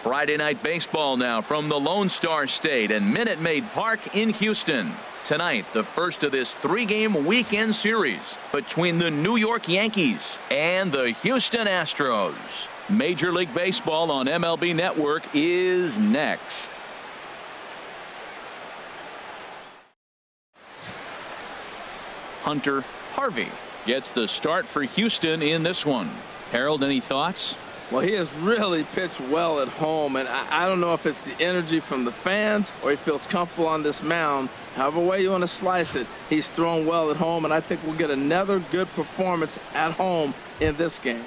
Friday night baseball now from the Lone Star State and Minute Maid Park in Houston. Tonight, the first of this three-game weekend series between the New York Yankees and the Houston Astros. Major League Baseball on MLB Network is next. Hunter Harvey gets the start for Houston in this one. Harold, any thoughts? Well, he has really pitched well at home, and I don't know if it's the energy from the fans or he feels comfortable on this mound. However way you want to slice it, he's thrown well at home, and I think we'll get another good performance at home in this game.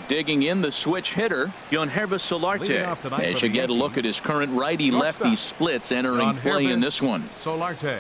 Digging in the switch hitter, Yangervis Solarte. As you get a look at his current righty-lefty splits entering play in this one. Solarte.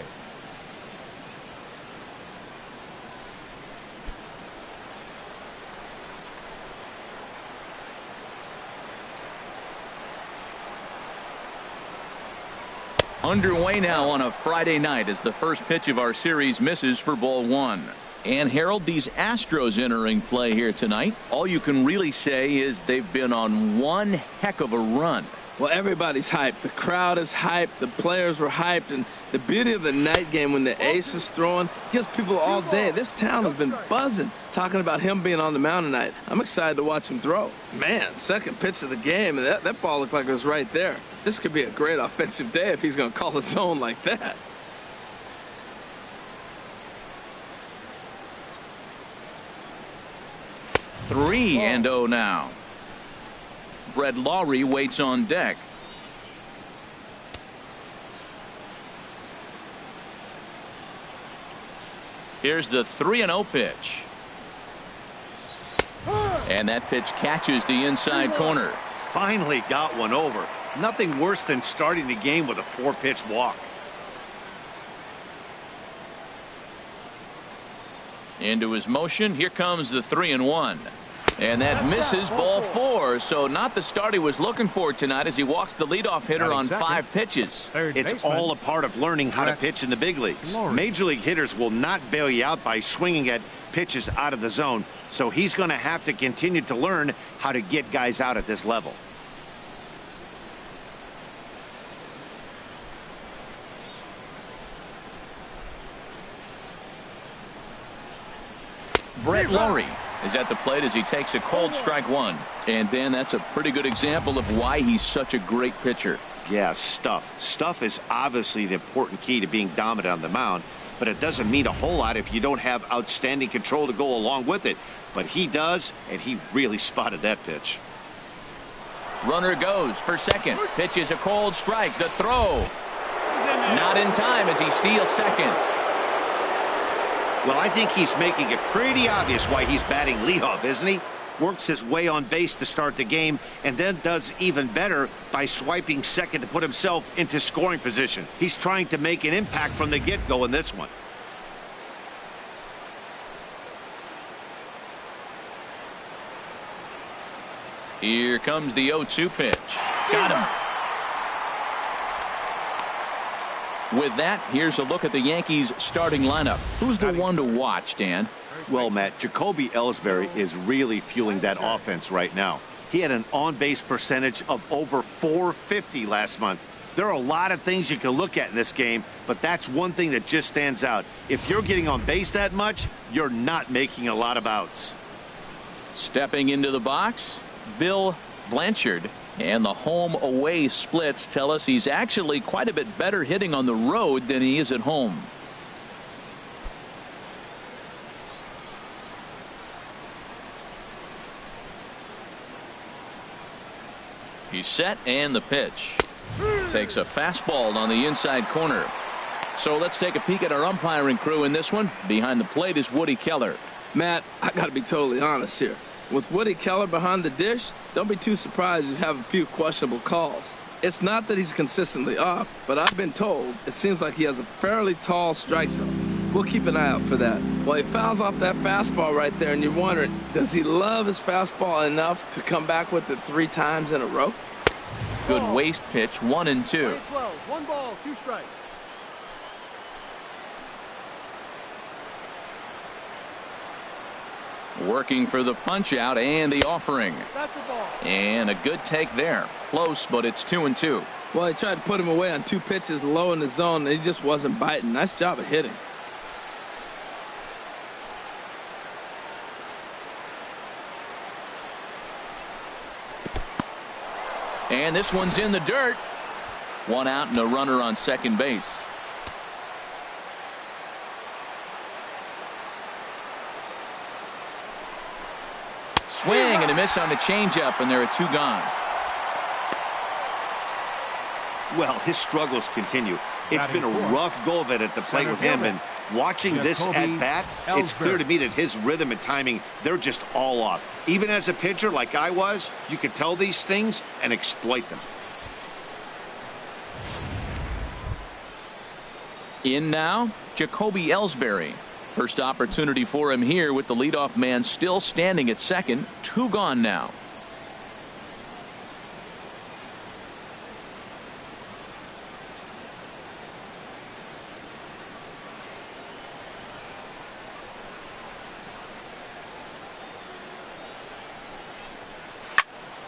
Underway now on a Friday night as the first pitch of our series misses for ball one. And Harold, these Astros entering play here tonight, all you can really say is they've been on one heck of a run. Well, everybody's hyped. The crowd is hyped. The players were hyped. And the beauty of the night game when the ace is throwing gives people all day. This town has been buzzing talking about him being on the mound tonight. I'm excited to watch him throw. Man, second pitch of the game, and that ball looked like it was right there. This could be a great offensive day if he's going to call his zone like that. Three and 0 now. Brett Lawrie waits on deck. Here's the 3-0 pitch. And that pitch catches the inside corner. Finally got one over. Nothing worse than starting the game with a 4-pitch walk. Into his motion. Here comes the 3-1. And that misses ball 4. So not the start he was looking for tonight as he walks the leadoff hitter on 5 pitches. It's all a part of learning how to pitch in the big leagues. Major league hitters will not bail you out by swinging at pitches out of the zone. So he's going to have to continue to learn how to get guys out at this level. Brett Lawrie is at the plate as he takes a cold strike one. And then that's a pretty good example of why he's such a great pitcher. Yeah, stuff. Stuff is obviously the important key to being dominant on the mound, but it doesn't mean a whole lot if you don't have outstanding control to go along with it. But he does, and he really spotted that pitch. Runner goes for second. Pitch is a cold strike. The throw. Not in time as he steals second. Well, I think he's making it pretty obvious why he's batting leadoff, isn't he? Works his way on base to start the game and then does even better by swiping second to put himself into scoring position. He's trying to make an impact from the get-go in this one. Here comes the 0-2 pitch. Got him. With that, here's a look at the Yankees starting lineup. Who's the one to watch, Dan? Well, Matt, Jacoby Ellsbury is really fueling that offense right now. He had an on-base percentage of over .450 last month. There are a lot of things you can look at in this game, but that's one thing that just stands out. If you're getting on base that much, you're not making a lot of outs. Stepping into the box, Bill Blanchard. And the home-away splits tell us he's actually quite a bit better hitting on the road than he is at home. He's set, and the pitch. Takes a fastball on the inside corner. So let's take a peek at our umpiring crew in this one. Behind the plate is Woody Keller. Matt, I got to be totally honest here. With Woody Keller behind the dish, don't be too surprised you have a few questionable calls. It's not that he's consistently off, but I've been told it seems like he has a fairly tall strike zone. We'll keep an eye out for that. Well, he fouls off that fastball right there, and you're wondering, does he love his fastball enough to come back with it 3 times in a row? Good waist pitch, 1-2. 12, 1 ball, 2 strikes. Working for the punch out and the offering. That's a ball. And a good take there. Close, but it's 2-2. Well, he tried to put him away on 2 pitches low in the zone, and he just wasn't biting. Nice job of hitting. And this one's in the dirt. 1 out and a runner on second base. Swing and a miss on the changeup, and there are 2 gone. Well, his struggles continue. It's been a rough go of it at the plate with him, and watching this at bat, it's clear to me that his rhythm and timing, they're just all off. Even as a pitcher like I was, you could tell these things and exploit them. In now, Jacoby Ellsbury. First opportunity for him here with the leadoff man still standing at second. 2 gone now.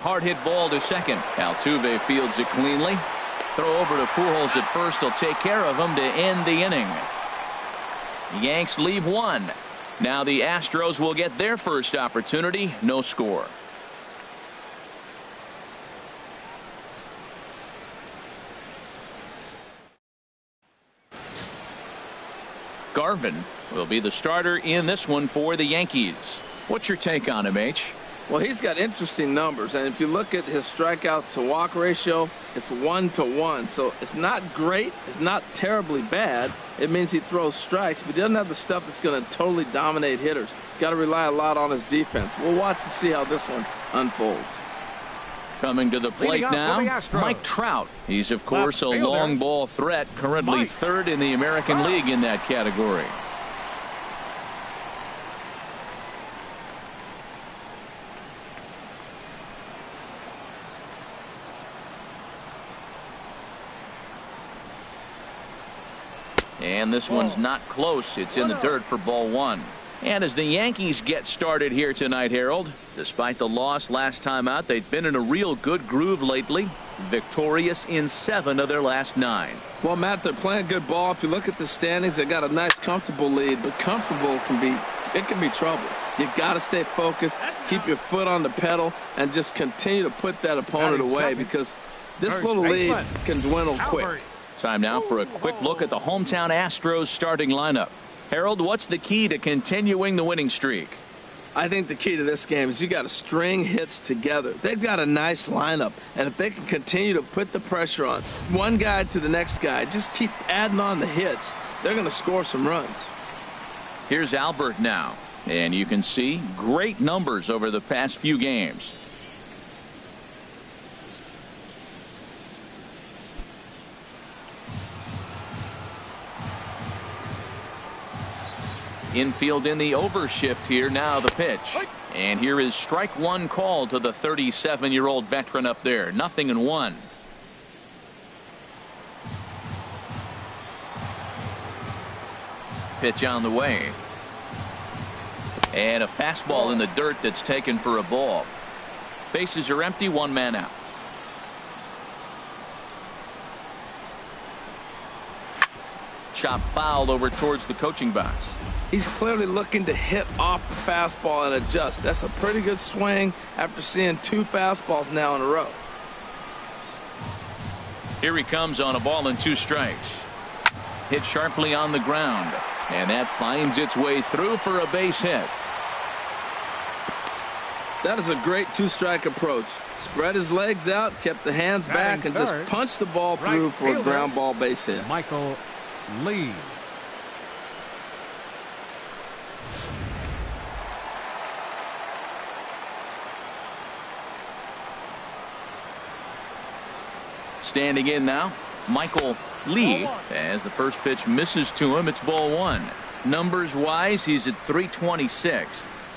Hard hit ball to second. Altuve fields it cleanly. Throw over to Pujols at first. He'll take care of him to end the inning. The Yanks leave 1. Now the Astros will get their first opportunity. No score. Garvin will be the starter in this one for the Yankees. What's your take on him, H? Well, he's got interesting numbers, and if you look at his strikeouts to walk ratio, it's 1-to-1. So it's not great. It's not terribly bad. It means he throws strikes, but he doesn't have the stuff that's going to totally dominate hitters. He's got to rely a lot on his defense. We'll watch and see how this one unfolds. Coming to the plate now, Mike Trout. He's, of course, a long ball threat, currently 3rd in the American League in that category. And this one's not close. It's in the dirt for ball 1. And as the Yankees get started here tonight, Harold, despite the loss last time out, they've been in a real good groove lately. Victorious in 7 of their last 9. Well, Matt, they're playing good ball. If you look at the standings, they got a nice, comfortable lead. But comfortable can be trouble. You got to stay focused, keep your foot on the pedal, and just continue to put that opponent away because this little lead can dwindle quick. Time now for a quick look at the hometown Astros starting lineup. Harold, what's the key to continuing the winning streak? I think the key to this game is you got to string hits together. They've got a nice lineup, and if they can continue to put the pressure on one guy to the next guy, just keep adding on the hits, they're going to score some runs. Here's Albert now, and you can see great numbers over the past few games. Infield in the overshift here. Now the pitch. And here is strike 1 called to the 37-year-old veteran up there. 0-1. Pitch on the way. And a fastball in the dirt that's taken for a ball. Bases are empty. 1 man out. Chop fouled over towards the coaching box. He's clearly looking to hit off the fastball and adjust. That's a pretty good swing after seeing 2 fastballs now in a row. Here he comes on a ball and 2 strikes. Hit sharply on the ground, and that finds its way through for a base hit. That is a great 2-strike approach. Spread his legs out, kept the hands back, and just punched the ball through for a ground ball base hit. Michael Lee. Standing in now, Michael Lee, as the first pitch misses to him. It's ball 1. Numbers wise, he's at 326,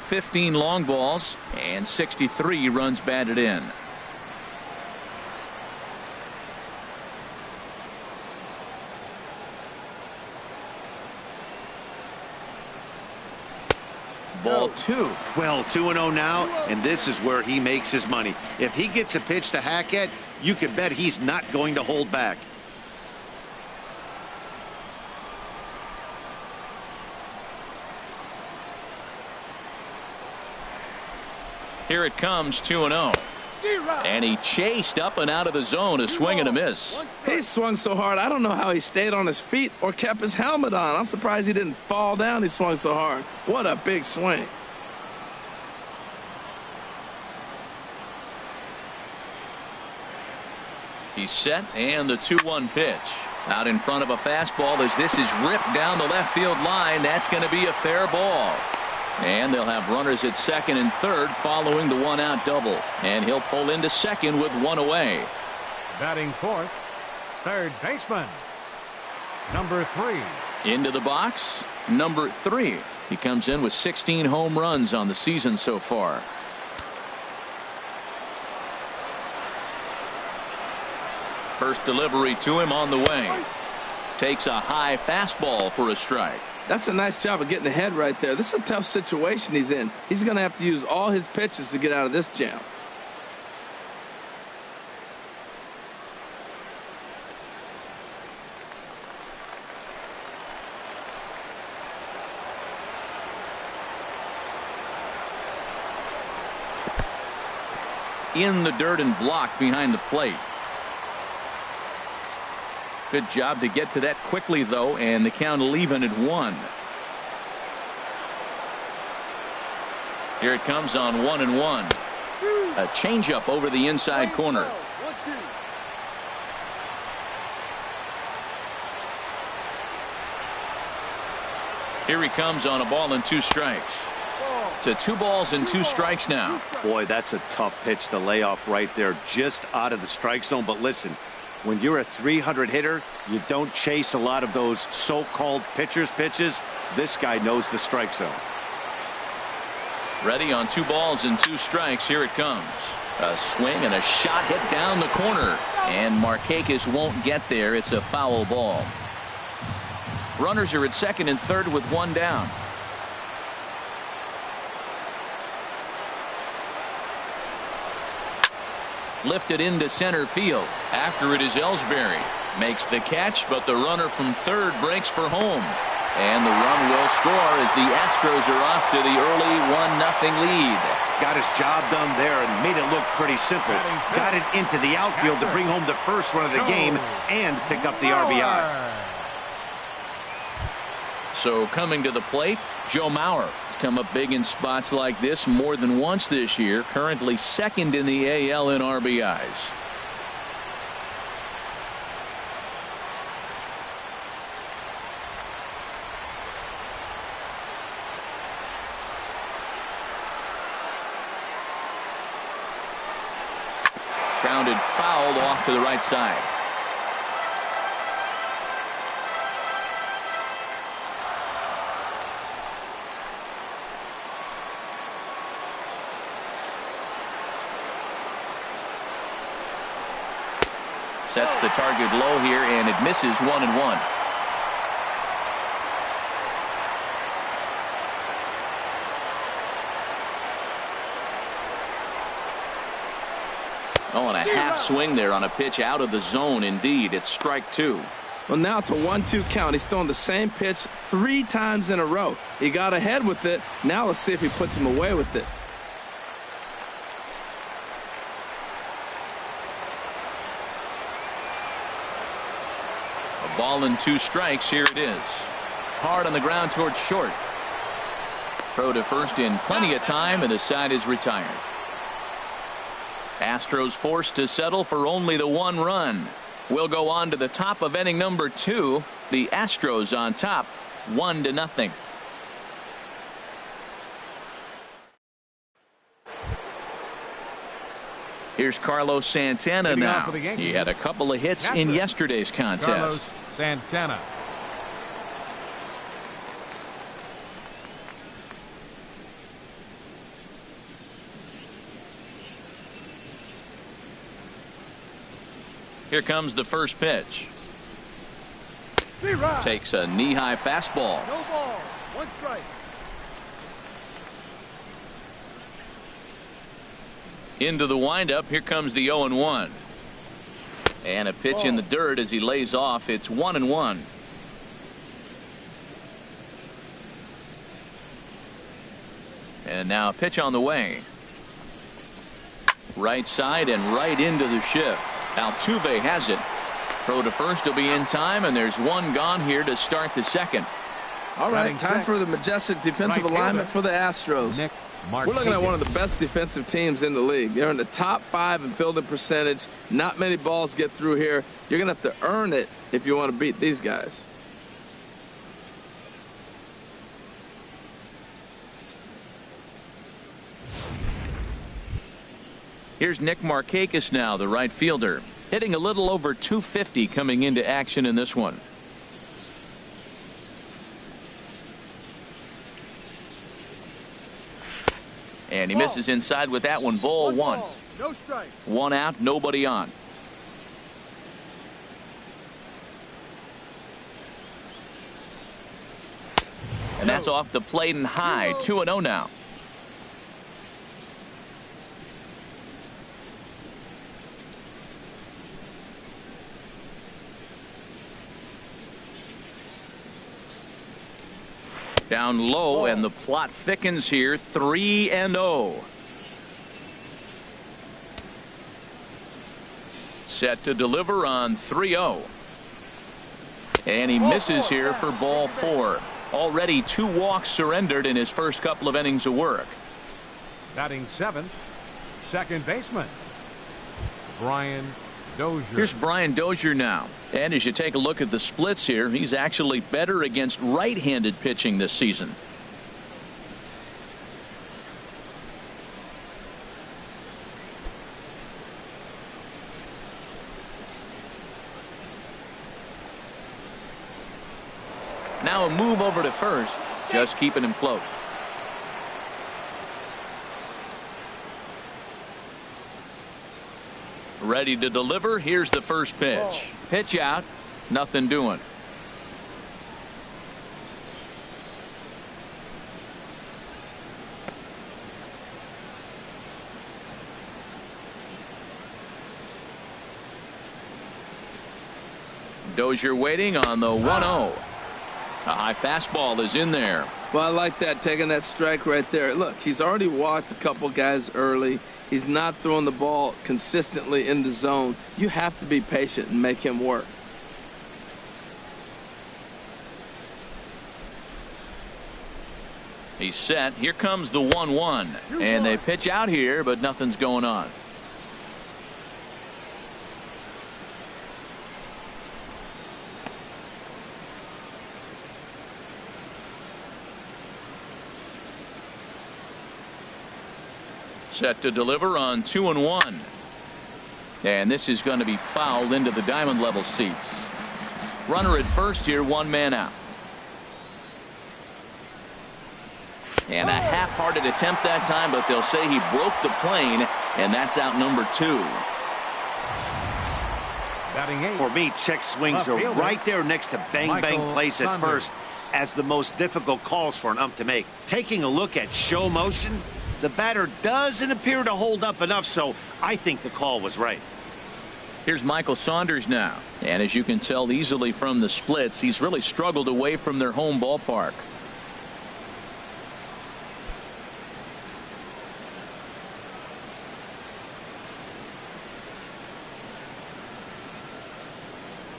15 long balls, and 63 runs batted in. Ball 2. Well, 2-0 now, and this is where he makes his money. If he gets a pitch to hack at, you can bet he's not going to hold back. Here it comes, 2-0. And he chased up and out of the zone, a swing and a miss. He swung so hard, I don't know how he stayed on his feet or kept his helmet on. I'm surprised he didn't fall down. He swung so hard. What a big swing. He's set, and the 2-1 pitch. Out in front of a fastball as this is ripped down the left field line. That's going to be a fair ball. And they'll have runners at second and third following the one-out double. And he'll pull into second with one away. Batting fourth, third baseman, number 3. Into the box, number 3. He comes in with 16 home runs on the season so far. First delivery to him on the way. Takes a high fastball for a strike. That's a nice job of getting ahead right there. This is a tough situation he's in. He's going to have to use all his pitches to get out of this jam. In the dirt and blocked behind the plate. Good job to get to that quickly, though, and the count will even at 1. Here it comes on 1-1. A changeup over the inside corner. Here he comes on a ball and 2 strikes. To 2 balls and 2 strikes now. Boy, that's a tough pitch to lay off right there, just out of the strike zone. But listen, when you're a 300 hitter, you don't chase a lot of those so-called pitchers' pitches. This guy knows the strike zone. Ready on 2 balls and 2 strikes. Here it comes. A swing and a shot hit down the corner. And Markakis won't get there. It's a foul ball. Runners are at second and third with 1 down. Lifted into center field. After it is Ellsbury. Makes the catch, but the runner from third breaks for home. And the run will score as the Astros are off to the early 1-0 lead. Got his job done there and made it look pretty simple. Got it into the outfield to bring home the first run of the game and pick up the RBI. So coming to the plate, Joe Mauer. Come up big in spots like this more than once this year. Currently second in the AL in RBIs. Grounded fouled off to the right side. Sets the target low here, and it misses 1-1. Oh, and a half swing there on a pitch out of the zone. Indeed, it's strike 2. Well, now it's a 1-2 count. He's throwing the same pitch 3 times in a row. He got ahead with it. Now let's see if he puts him away with it. Ball and 2 strikes. Here it is. Hard on the ground towards short. Throw to first in plenty of time, and the side is retired. Astros forced to settle for only the 1 run. We'll go on to the top of inning number 2. The Astros on top, 1-0. Here's Carlos Santana now. He had a couple of hits in yesterday's contest. Carlos Santana. Here comes the first pitch. Takes a knee-high fastball. No ball. 1 strike. Into the windup. Here comes the 0-1. And a pitch in the dirt as he lays off. It's 1-1. And now a pitch on the way. Right side and right into the shift. Altuve has it. Throw to first will be in time, and there's one gone here to start the second. All right, time for the majestic defensive alignment for the Astros. We're looking at one of the best defensive teams in the league. They're in the top 5 in fielding percentage. Not many balls get through here. You're going to have to earn it if you want to beat these guys. Here's Nick Markakis now, the right fielder, hitting a little over 250 coming into action in this one. And he misses inside with that one. Ball one. No strike. One out, nobody on. And that's off the plate and high. 2-0 now. Down low, and the plot thickens here. 3-0. Set to deliver on 3-0. And he misses here for ball 4. Already 2 walks surrendered in his first couple of innings of work. Batting 7th, second baseman, Brian Dozier. Here's Brian Dozier now. And as you take a look at the splits here, he's actually better against right-handed pitching this season. Now a move over to first, just keeping him close. Ready to deliver. Here's the first pitch. Pitch out. Nothing doing. Dozier waiting on the 1-0. A high fastball is in there. Well, I like that, taking that strike right there. Look, he's already walked a couple guys early. He's not throwing the ball consistently in the zone. You have to be patient and make him work. He's set. Here comes the 1-1. And they pitch out here, but nothing's going on. Set to deliver on 2-1. And this is going to be fouled into the diamond level seats. Runner at first here, 1 man out. And a half-hearted attempt that time, but they'll say he broke the plane, and that's out number 2. Batting 8. For me, check swings are right there next to bang-bang plays at first as the most difficult calls for an ump to make. Taking a look at show motion, the batter doesn't appear to hold up enough, so I think the call was right. Here's Michael Saunders now. And as you can tell easily from the splits, he's really struggled away from their home ballpark.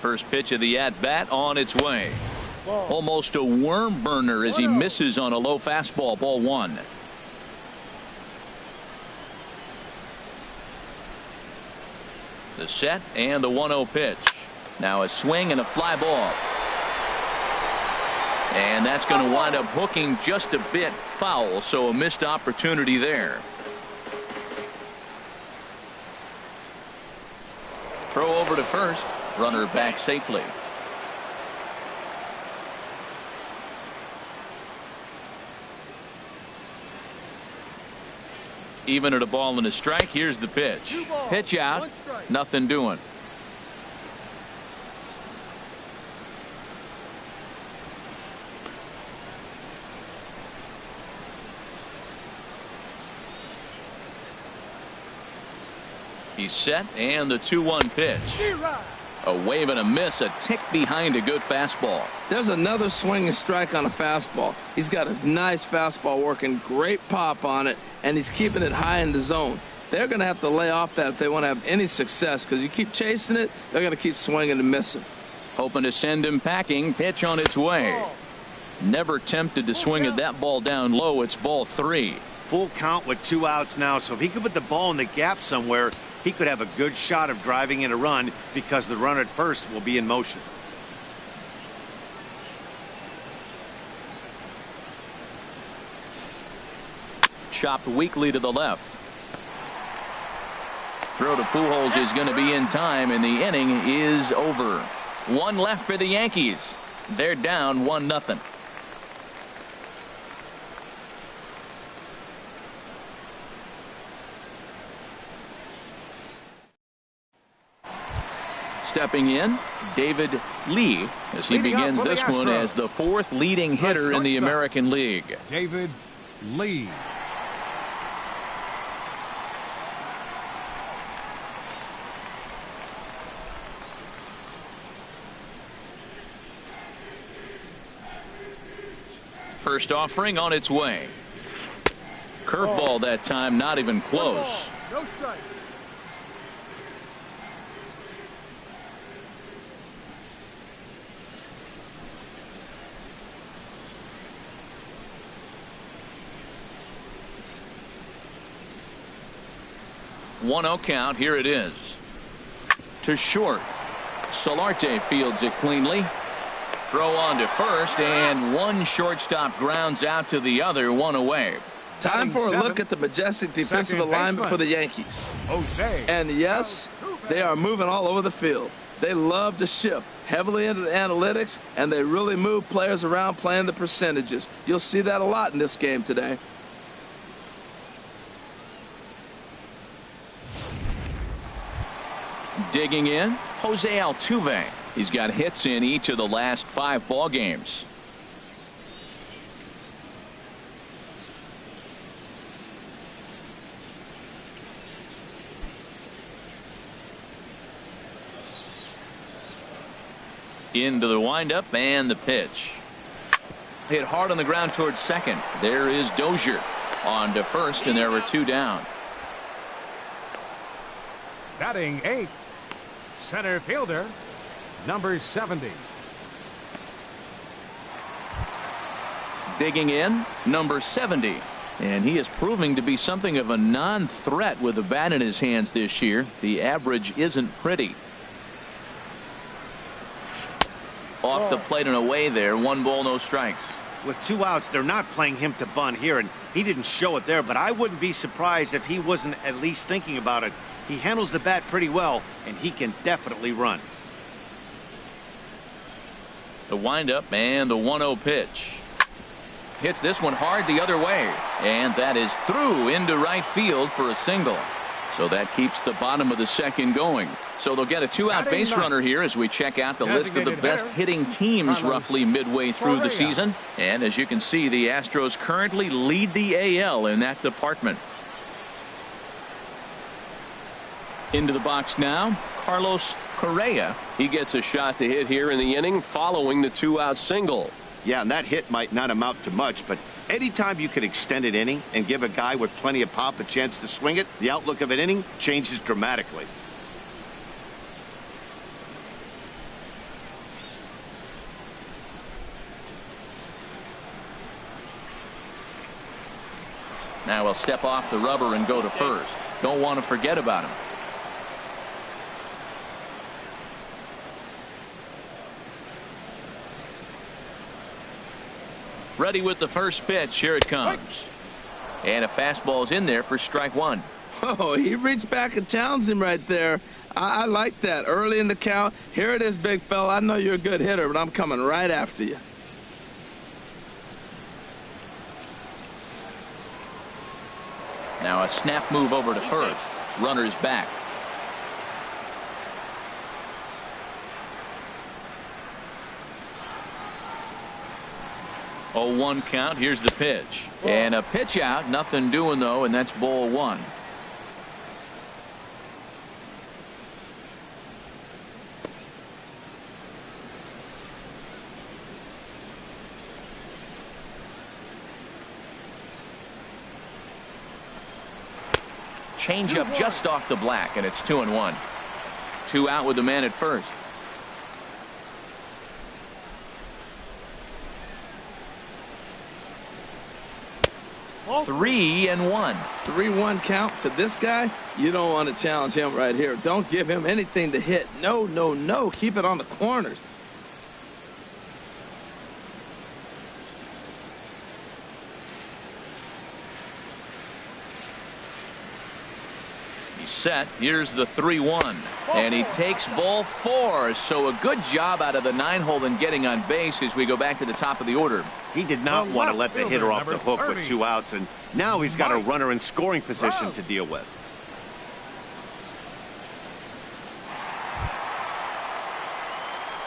First pitch of the at-bat on its way. Almost a worm burner as he misses on a low fastball. Ball 1. The set and the 1-0 pitch. Now a swing and a fly ball. And that's going to wind up hooking just a bit foul, so a missed opportunity there. Throw over to first. Runner back safely. Even at a ball and a strike. Here's the pitch. Pitch out. Nothing doing. He's set, and the 2-1 pitch. A wave and a miss, a tick behind a good fastball. There's another swinging strike on a fastball. He's got a nice fastball working, great pop on it, and he's keeping it high in the zone. They're going to have to lay off that if they want to have any success, because you keep chasing it, they're going to keep swinging and missing. Hoping to send him packing. Pitch on its way. Never tempted to swing at that ball down low. It's ball 3. Full count with 2 outs now, so if he could put the ball in the gap somewhere, he could have a good shot of driving in a run because the runner at first will be in motion. Chopped weakly to the left. Throw to Pujols is going to be in time, and the inning is over. 1 left for the Yankees. They're down 1-0. Stepping in, David Lee, as he begins this one as the 4th leading hitter in the American League. David Lee. First offering on its way. Curveball that time, not even close. No strike. One-zero count. Here it is. To short. Solarte fields it cleanly. Throw on to first, and one shortstop grounds out to the other, 1 away. Time for a look at the majestic defensive alignment for the Yankees. And yes, they are moving all over the field. They love to shift heavily into the analytics, and they really move players around playing the percentages. You'll see that a lot in this game today. Digging in, Jose Altuve. He's got hits in each of the last 5 ball games. Into the windup and the pitch. Hit hard on the ground towards second. There is Dozier on to first, and there were 2 down. Batting 8th, center fielder, number 70. Digging in, number 70. And he is proving to be something of a non-threat with the bat in his hands this year. The average isn't pretty. Off the plate and away there. 1 ball, no strikes. With 2 outs, they're not playing him to bunt here, and he didn't show it there, but I wouldn't be surprised if he wasn't at least thinking about it. He handles the bat pretty well, and he can definitely run. The windup and the 1-0 pitch. Hits this one hard the other way, and that is through into right field for a single. So that keeps the bottom of the second going. So they'll get a 2-out base runner here as we check out the list of the best hitting teams roughly midway through the season. And as you can see, the Astros currently lead the AL in that department. Into the box now, Carlos Correa. He gets a shot to hit here in the inning following the 2-out single. Yeah, and that hit might not amount to much, but anytime you can extend an inning and give a guy with plenty of pop a chance to swing it, the outlook of an inning changes dramatically. Now he'll step off the rubber and go to first. Don't want to forget about him. Ready with the first pitch. Here it comes. And a fastball's in there for strike 1. Oh, he reached back and challenged him right there. I like that. Early in the count. Here it is, big fella. I know you're a good hitter, but I'm coming right after you. Now a snap move over to first. Runner's back. Oh, 1 count. Here's the pitch. And a pitch out. Nothing doing, though, and that's ball 1. changeup just off the black, and it's 2-1. 2 out with the man at first. Oh. 3-1. 3-1 count to this guy. You don't want to challenge him right here. Don't give him anything to hit. No, no, no. Keep it on the corners. Set. Here's the 3-1, and he takes ball 4. So a good job out of the 9-hole in getting on base as we go back to the top of the order. He did not want to let the hitter off the hook with 2 outs, and now he's got a runner in scoring position to deal with.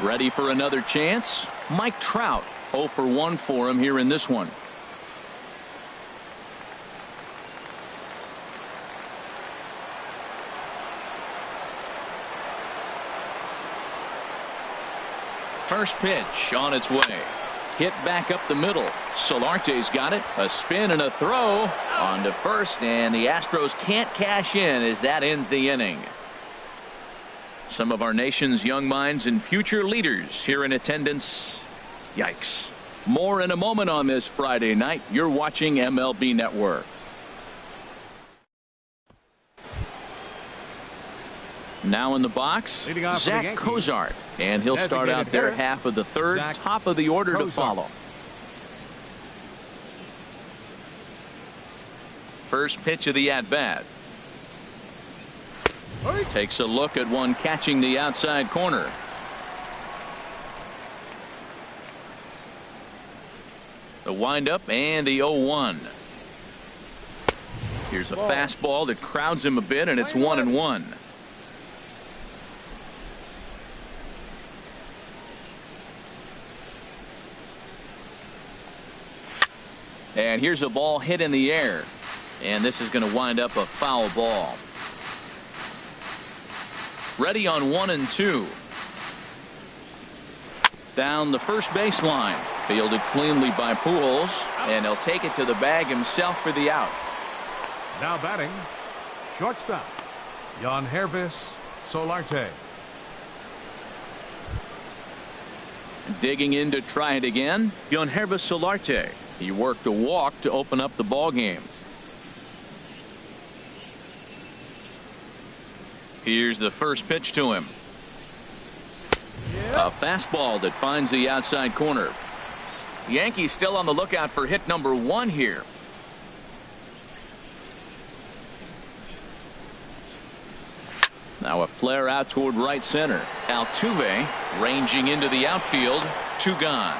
Ready for another chance? Mike Trout, 0 for 1 for him here in this one. First pitch on its way. Hit back up the middle. Solarte's got it. A spin and a throw on to first, and the Astros can't cash in as that ends the inning. Some of our nation's young minds and future leaders here in attendance. Yikes. More in a moment on this Friday night. You're watching MLB Network. Now in the box, Zach Cozart, and he'll start out their half of the third. Top of the order to follow. First pitch of the at-bat. Takes a look at one catching the outside corner. The windup and the 0-1. Here's a fastball that crowds him a bit, and it's 1-1. And here's a ball hit in the air, and this is going to wind up a foul ball. Ready on 1-2. Down the first baseline, fielded cleanly by Pujols, and he'll take it to the bag himself for the out. Now batting, shortstop, Yankees Solarte. Digging in to try it again, Yankees Solarte. He worked a walk to open up the ball game. Here's the first pitch to him. A fastball that finds the outside corner. The Yankees still on the lookout for hit number 1 here. Now a flare out toward right center. Altuve ranging into the outfield. 2 gone.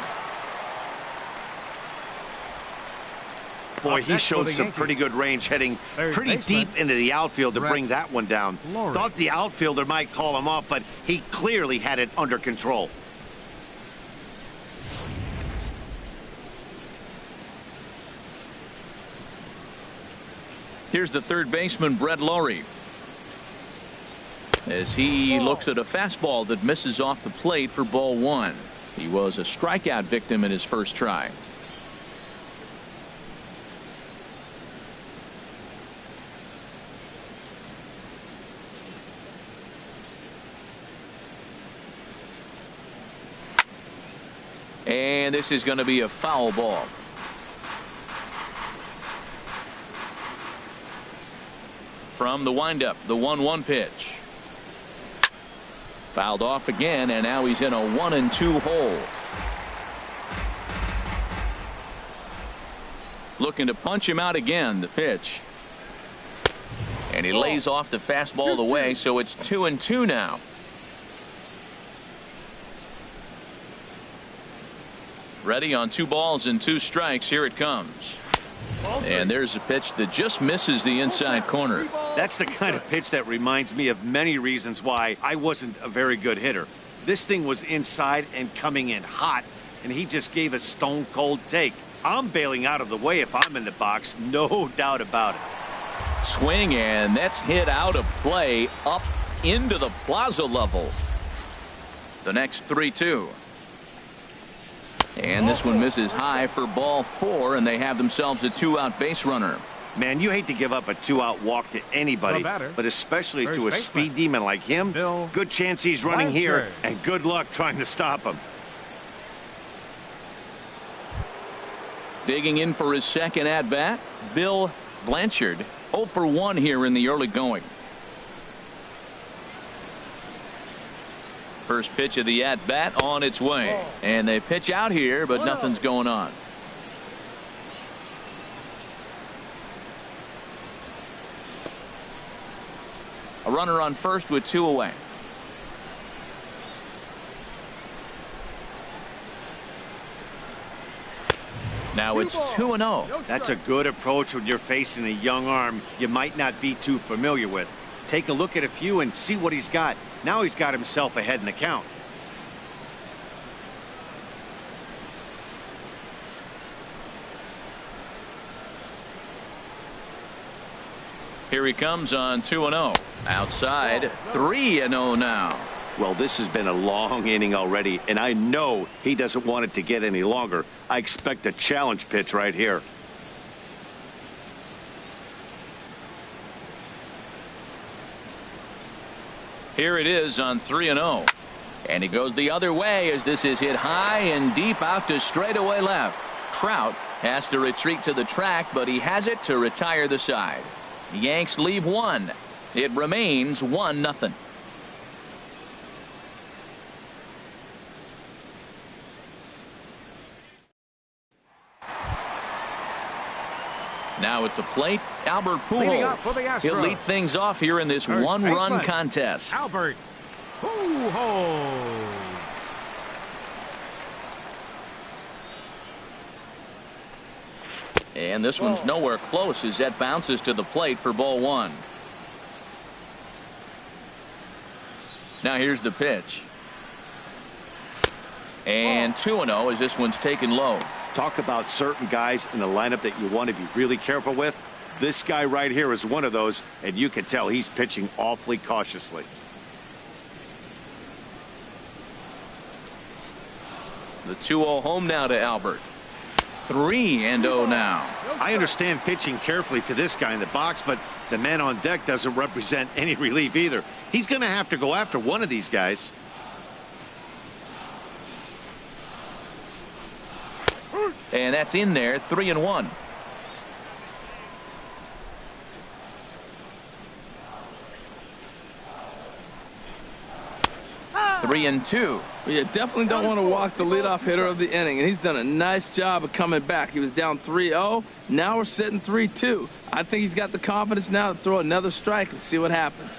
Boy, he showed some pretty good range heading pretty deep into the outfield to bring that one down. Thought the outfielder might call him off, but he clearly had it under control. Here's the third baseman, Brett Lowry, as he looks at a fastball that misses off the plate for ball 1. He was a strikeout victim in his first try. And this is going to be a foul ball. From the windup, the 1-1 pitch. Fouled off again, and now he's in a 1-2 hole. Looking to punch him out again, the pitch. And he lays off the fastball away, so it's 2-2 now. Ready on 2 balls and 2 strikes. Here it comes. And there's a pitch that just misses the inside corner. That's the kind of pitch that reminds me of many reasons why I wasn't a very good hitter. This thing was inside and coming in hot, and he just gave a stone cold take. I'm bailing out of the way if I'm in the box, no doubt about it. Swing, and that's hit out of play up into the plaza level. The next 3-2. And this one misses high for ball 4, and they have themselves a 2-out base runner. Man, you hate to give up a 2-out walk to anybody, but especially to a speed demon like him. Good chance he's running here, and good luck trying to stop him. Digging in for his second at-bat, Bill Blanchard. 0 for 1 here in the early going. First pitch of the at-bat on its way. And they pitch out here, but nothing's going on. A runner on first with 2 away. Now it's 2-0. That's a good approach when you're facing a young arm you might not be too familiar with. Take a look at a few and see what he's got. Now he's got himself ahead in the count. Here he comes on 2-0. Outside, 3-0 now. Well, this has been a long inning already, and I know he doesn't want it to get any longer. I expect a challenge pitch right here. Here it is on 3-0. And he goes the other way as this is hit high and deep out to straightaway left. Trout has to retreat to the track, but he has it to retire the side. The Yanks leave 1. It remains 1-0. Now at the plate, Albert Pujols. He'll lead things off here in this one-run contest. Albert Pujols. And this one's nowhere close as that bounces to the plate for ball 1. Now here's the pitch. And 2-0 as this one's taken low. Talk about certain guys in the lineup that you want to be really careful with. This guy right here is one of those, and you can tell he's pitching awfully cautiously. The 2-0 home now to Albert. 3-0 now. I understand pitching carefully to this guy in the box, but the man on deck doesn't represent any relief either. He's going to have to go after one of these guys. And that's in there. 3-1. Three and two. Well, you definitely don't want to walk the leadoff hitter of the inning, and he's done a nice job of coming back. He was down 3-0. Now we're sitting 3-2. I think he's got the confidence now to throw another strike and see what happens.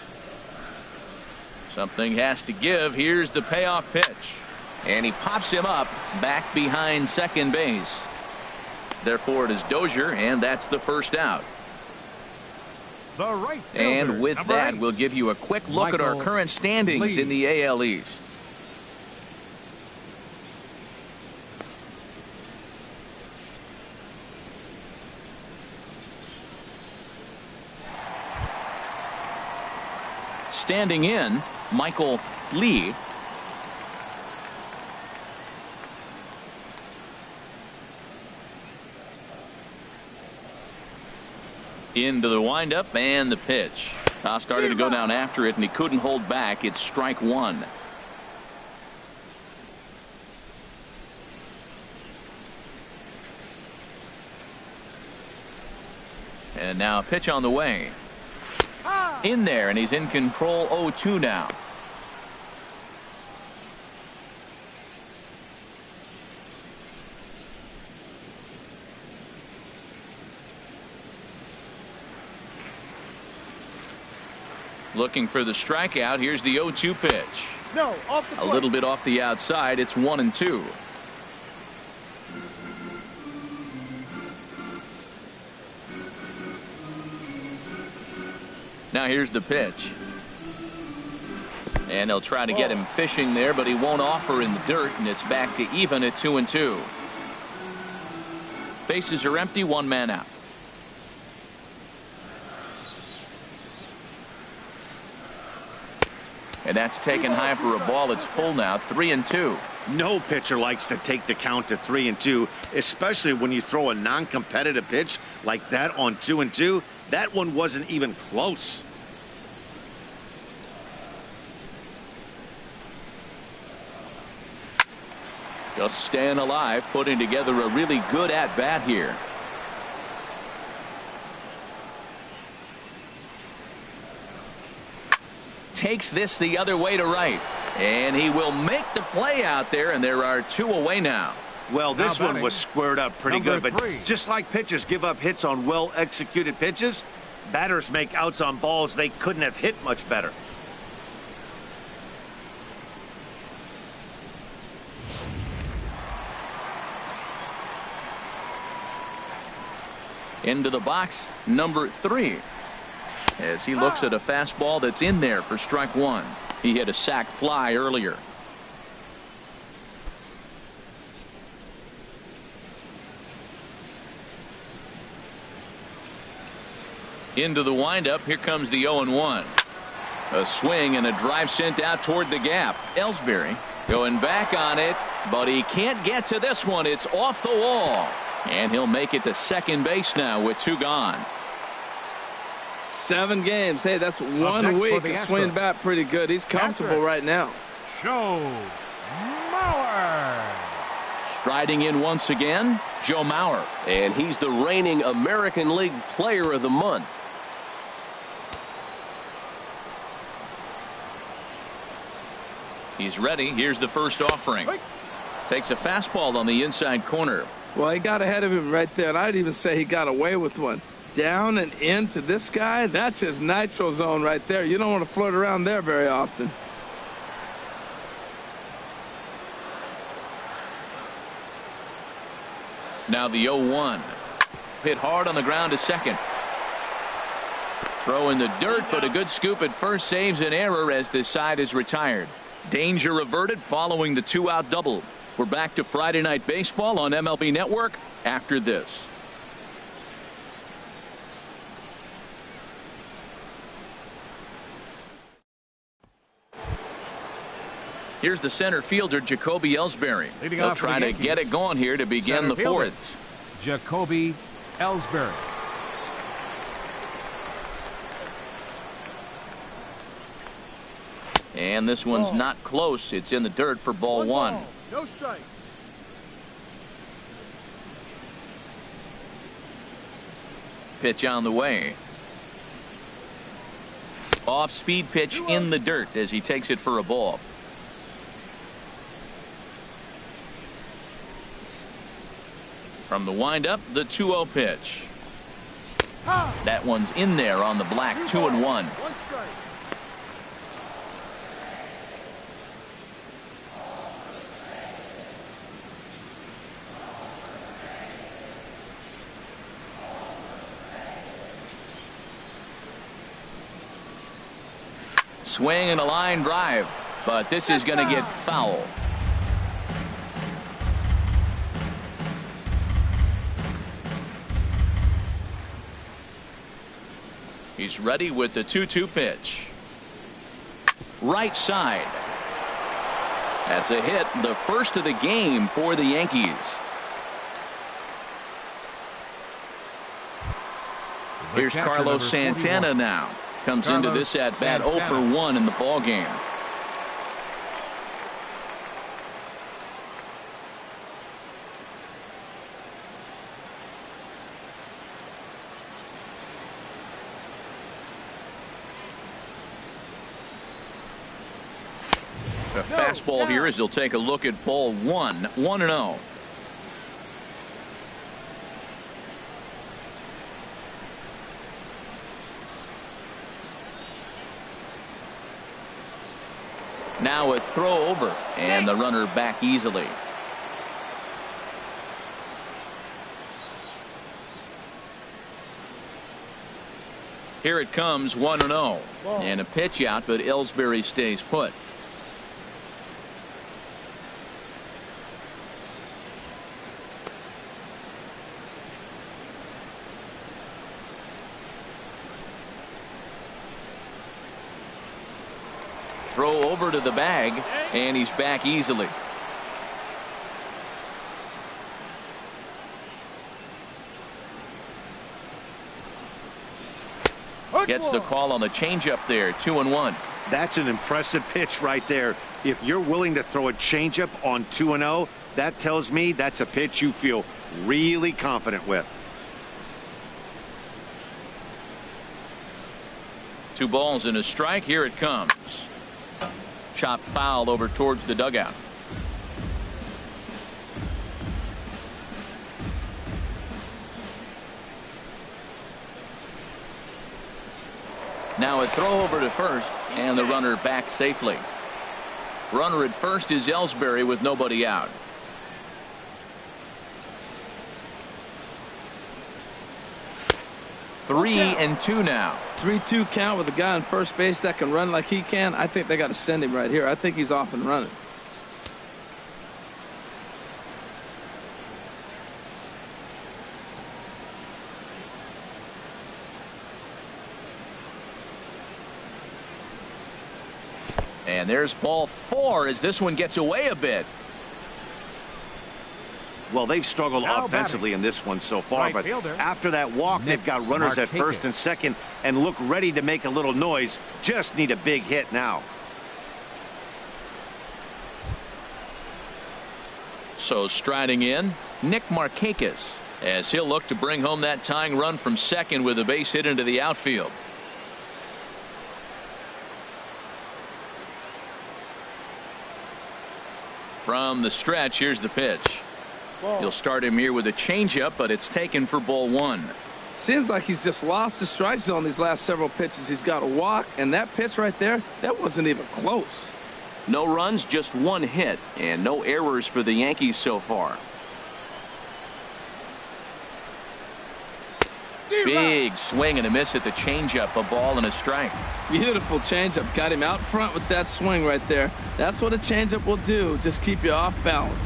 Something has to give. Here's the payoff pitch. And he pops him up back behind second base. Therefore, it is Dozier, and that's the first out. The right fielder, and with that, 8. we'll give you a quick look at our current standings in the AL East. Standing in, Michael Lee. Into the windup and the pitch. Started to go down after it, and he couldn't hold back. It's strike one. And now a pitch on the way. In there, and he's in control. 0-2 now. Looking for the strikeout. Here's the 0-2 pitch. No, off the plate. A little bit off the outside. It's 1-2. Now here's the pitch. And they'll try to get him fishing there, but he won't offer in the dirt, and it's back to even at 2-2. Bases are empty, one man out. And that's taken high for a ball. It's full now. 3-2. No pitcher likes to take the count to 3-2, especially when you throw a non-competitive pitch like that on 2-2. That one wasn't even close. Just staying alive, putting together a really good at-bat here. Takes this the other way to right. And he will make the play out there, and there are 2 away now. Well, this one was squared up pretty good, but just like pitchers give up hits on well-executed pitches, batters make outs on balls they couldn't have hit much better. Into the box, number 3. As he looks at a fastball that's in there for strike 1. He hit a sac fly earlier. Into the windup. Here comes the 0-1. A swing and a drive sent out toward the gap. Ellsbury going back on it, but he can't get to this one. It's off the wall. And he'll make it to second base now with 2 gone. 7 games. Hey, that's 1 week of swinging bat pretty good. He's comfortable right now. Joe Mauer. Striding in once again, Joe Mauer. And he's the reigning American League Player of the Month. He's ready. Here's the first offering. Takes a fastball on the inside corner. Well, he got ahead of him right there, and I'd even say he got away with one. Down and into this guy, that's his nitro zone right there. You don't want to float around there very often. Now the 0-1. Hit hard on the ground to second. Throw in the dirt, but a good scoop at first saves an error as this side is retired. Danger averted following the 2-out double. We're back to Friday Night Baseball on MLB Network after this. Here's the center fielder, Jacoby Ellsbury. He'll try to get it going here to begin the 4th. Jacoby Ellsbury. And this one's not close. It's in the dirt for ball 1. No strike. Pitch on the way. Off speed pitch in the dirt as he takes it for a ball. From the windup, the 2-0 pitch. That one's in there on the black. 2-1. One strike. Swing and a line drive, but this is going to get foul. He's ready with the 2-2 pitch. Right side. That's a hit, the first of the game for the Yankees. Here's Carlos Santana now. Comes into this at bat 0 for 1 in the ball game. A fastball here as he'll take a look at ball 1. 1-0. Now a throw over, and the runner back easily. Here it comes, 1-0. And a pitch out, but Ellsbury stays put. Throw over to the bag, and he's back easily. Gets the call on the changeup there, 2-1. That's an impressive pitch right there. If you're willing to throw a changeup on 2-0, that tells me that's a pitch you feel really confident with. 2 balls and a strike. Here it comes. Chopped foul over towards the dugout. Now a throw over to first, and the runner back safely. Runner at first is Ellsbury with nobody out. 3-2 now. 3-2 count with a guy on first base that can run like he can. I think they got to send him right here. I think he's off and running. And there's ball 4 as this one gets away a bit. Well, they've struggled offensively in this one so far, but after that walk, they've got runners at first and second and look ready to make a little noise. Just need a big hit now. So striding in, Nick Markakis, as he'll look to bring home that tying run from second with a base hit into the outfield. From the stretch, here's the pitch. He'll start him here with a changeup, but it's taken for ball 1. Seems like he's just lost the strike zone these last several pitches. He's got a walk, and that pitch right there, that wasn't even close. No runs, just 1 hit, and no errors for the Yankees so far. Big swing and a miss at the changeup, a ball and a strike. Beautiful changeup. Got him out front with that swing right there. That's what a changeup will do. Just keep you off balance.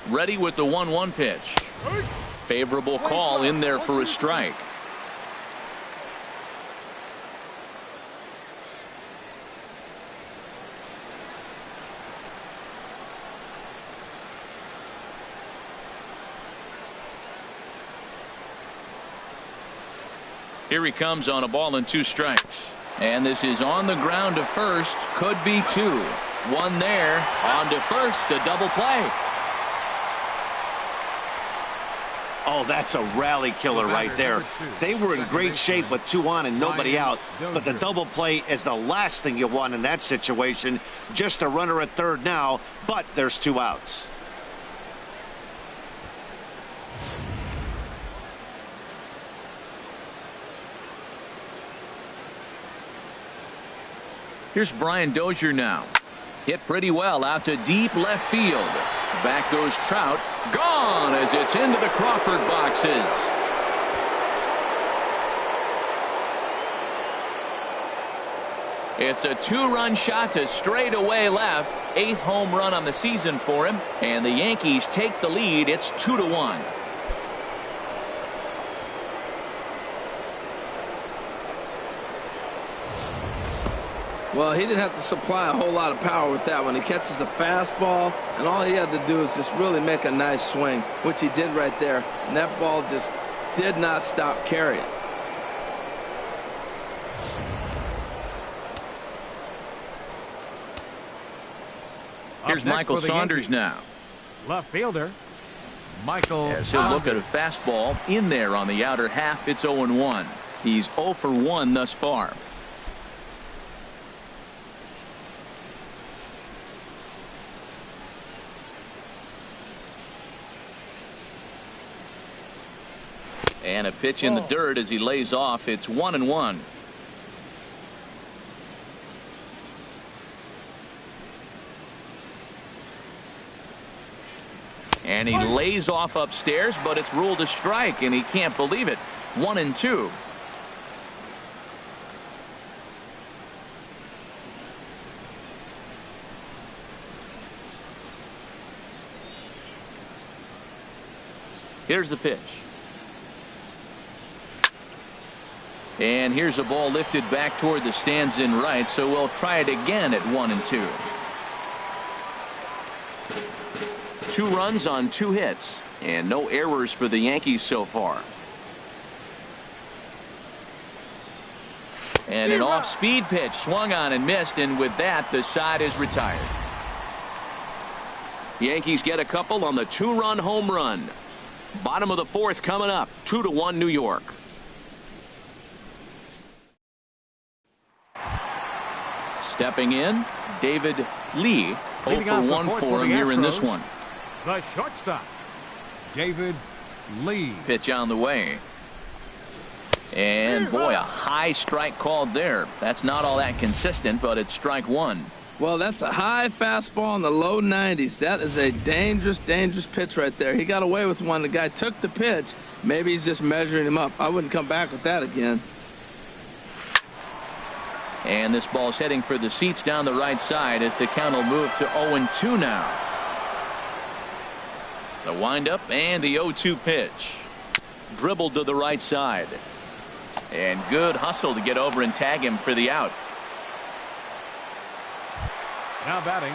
Ready with the 1-1 pitch. Favorable call in there for a strike. Here he comes on a ball and 2 strikes. And this is on the ground to first. Could be 2. 1 there. On to first. A double play. Oh, that's a rally killer right there. They were in great shape with 2 on and nobody out, but the double play is the last thing you want in that situation. Just a runner at third now, but there's 2 outs. Here's Brian Dozier now. Hit pretty well out to deep left field. Back goes Trout. Gone as it's into the Crawford boxes. It's a 2-run shot to straightaway left. 8th home run on the season for him. And the Yankees take the lead. It's 2-1. Well, he didn't have to supply a whole lot of power with that one. He catches the fastball, and all he had to do is just really make a nice swing, which he did right there. And that ball just did not stop carrying. Here's Michael Saunders now. Left fielder, Michael. As he'll look at a fastball in there on the outer half, it's 0-1. He's 0 for 1 thus far. And a pitch in the dirt as he lays off. It's 1-1. And he lays off upstairs, but it's ruled a strike, and he can't believe it. 1-2. Here's the pitch. And here's a ball lifted back toward the stands in right, so we'll try it again at 1-2. 2 runs on 2 hits, and no errors for the Yankees so far. And an off-speed pitch swung on and missed, and with that, the side is retired. Yankees get a couple on the 2-run home run. Bottom of the 4th coming up, 2-1 New York. Stepping in, David Lee. 0 for 1 for him here in this one. The shortstop, David Lee. Pitch on the way. And boy, a high strike called there. That's not all that consistent, but it's strike 1. Well, that's a high fastball in the low 90s. That is a dangerous, dangerous pitch right there. He got away with one. The guy took the pitch. Maybe he's just measuring him up. I wouldn't come back with that again. And this ball's heading for the seats down the right side as the count will move to 0-2 now. The windup and the 0-2 pitch. Dribbled to the right side. And good hustle to get over and tag him for the out. Now batting,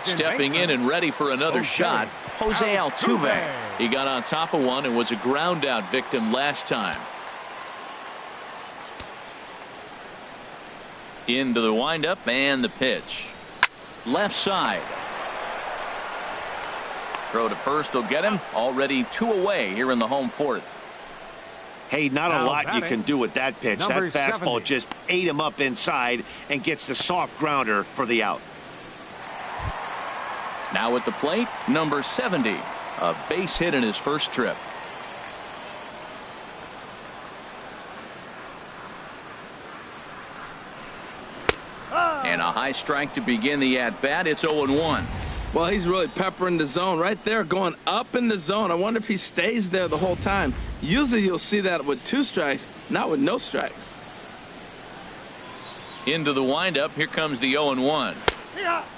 stepping in and ready for another shot, Jose Altuve. He got on top of one and was a ground out victim last time. Into the windup and the pitch. Left side. Throw to first will get him. Already 2 away here in the home 4th. Hey, not a lot you can do with that pitch. That fastball 70. just ate him up inside and gets the soft grounder for the out. Now at the plate, number 70. A base hit in his first trip. And a high strike to begin the at-bat. It's 0-1. Well, he's really peppering the zone right there, going up in the zone. I wonder if he stays there the whole time. Usually you'll see that with 2 strikes, not with no strikes. Into the windup. Here comes the 0-1.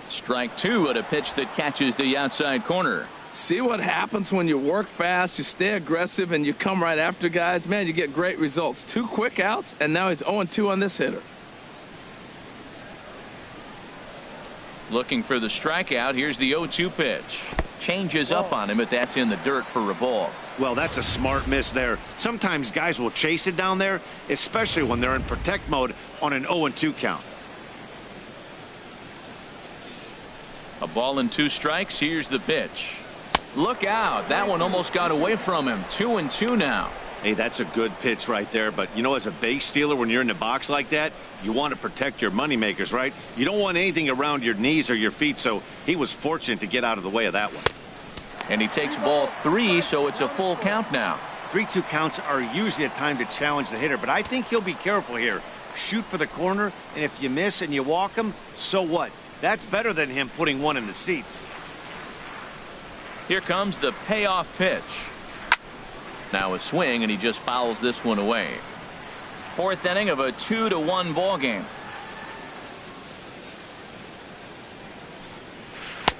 Strike 2 at a pitch that catches the outside corner. See what happens when you work fast, you stay aggressive, and you come right after guys. Man, you get great results. 2 quick outs, and now he's 0-2 on this hitter. Looking for the strikeout. Here's the 0-2 pitch. Changes up on him, but that's in the dirt for a ball. Well, that's a smart miss there. Sometimes guys will chase it down there, especially when they're in protect mode on an 0-2 count. A ball and 2 strikes. Here's the pitch. Look out. That one almost got away from him. 2-2 now. Hey, that's a good pitch right there. But, you know, as a base stealer, when you're in the box like that, you want to protect your moneymakers, right? You don't want anything around your knees or your feet, so he was fortunate to get out of the way of that one. And he takes ball 3, so it's a full count now. 3-2 counts are usually a time to challenge the hitter, but I think he'll be careful here. Shoot for the corner, and if you miss and you walk him, so what? That's better than him putting one in the seats. Here comes the payoff pitch. Now a swing, and he just fouls this one away. 4th inning of a 2-1 ball game.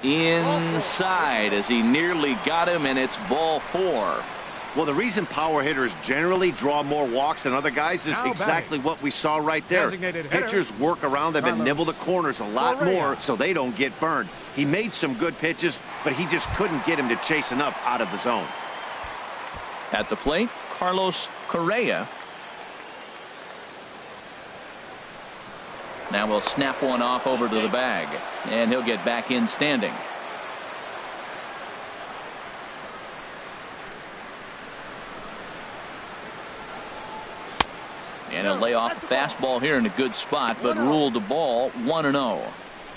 Inside as he nearly got him, and it's ball 4. Well, the reason power hitters generally draw more walks than other guys is exactly what we saw right there. Pitchers work around them and nibble the corners a lot more so they don't get burned. He made some good pitches, but he just couldn't get him to chase enough out of the zone. At the plate, Carlos Correa. Now we'll snap one off over to the bag, and he'll get back in standing. And he'll lay off a fastball here in a good spot, but ruled the ball 1-0.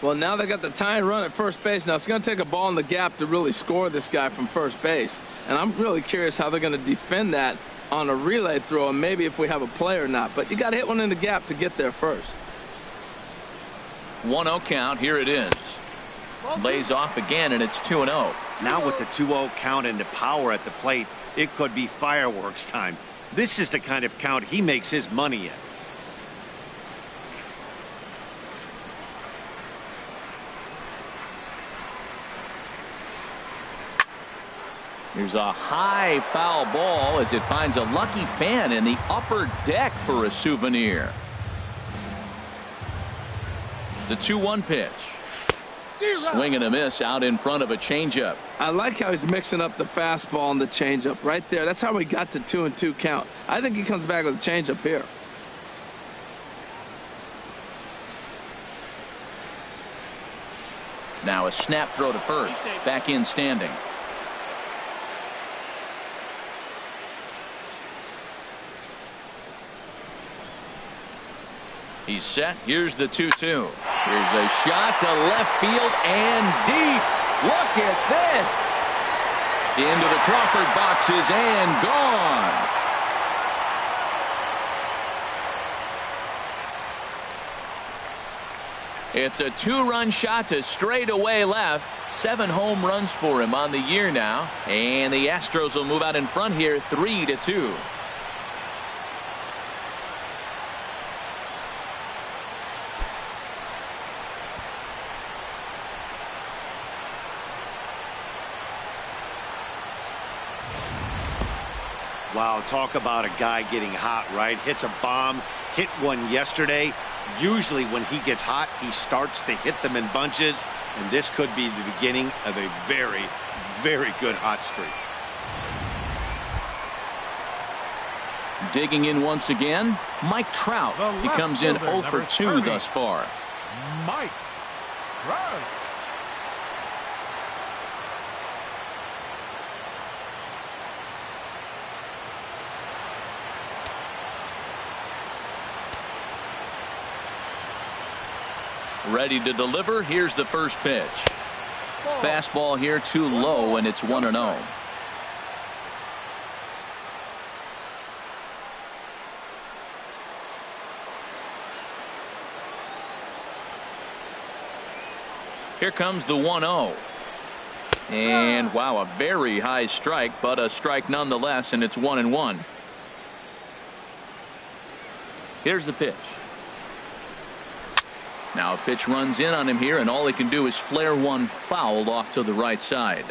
Well, now they got the tying run at first base. Now it's going to take a ball in the gap to really score this guy from first base. And I'm really curious how they're going to defend that on a relay throw, and maybe if we have a play or not. But you got to hit one in the gap to get there first. 1-0 count. Here it is. Lays off again, and it's 2-0. Now with the 2-0 count and the power at the plate, it could be fireworks time. This is the kind of count he makes his money in. Here's a high foul ball as it finds a lucky fan in the upper deck for a souvenir. The 2-1 pitch. Swing and a miss out in front of a changeup. I like how he's mixing up the fastball and the changeup right there. That's how we got the 2-2 count. I think he comes back with a changeup here. Now a snap throw to first. Back in standing. He's set. Here's the 2-2. Here's a shot to left field and deep. Look at this. Into the Crawford boxes and gone. It's a 2-run shot to straightaway left. 7 home runs for him on the year now. And the Astros will move out in front here 3-2. Wow, talk about a guy getting hot, right? Hits a bomb, hit one yesterday. Usually when he gets hot, he starts to hit them in bunches, and this could be the beginning of a very, very good hot streak. Digging in once again, Mike Trout. He comes in 0 for 2 thus far. Mike Trout. Ready to deliver. Here's the first pitch. Fastball here too low, and it's 1-0. Here comes the 1-0. And wow, a very high strike, but a strike nonetheless, and it's 1-1. Here's the pitch. Now a pitch runs in on him here, and all he can do is flare one foul off to the right side.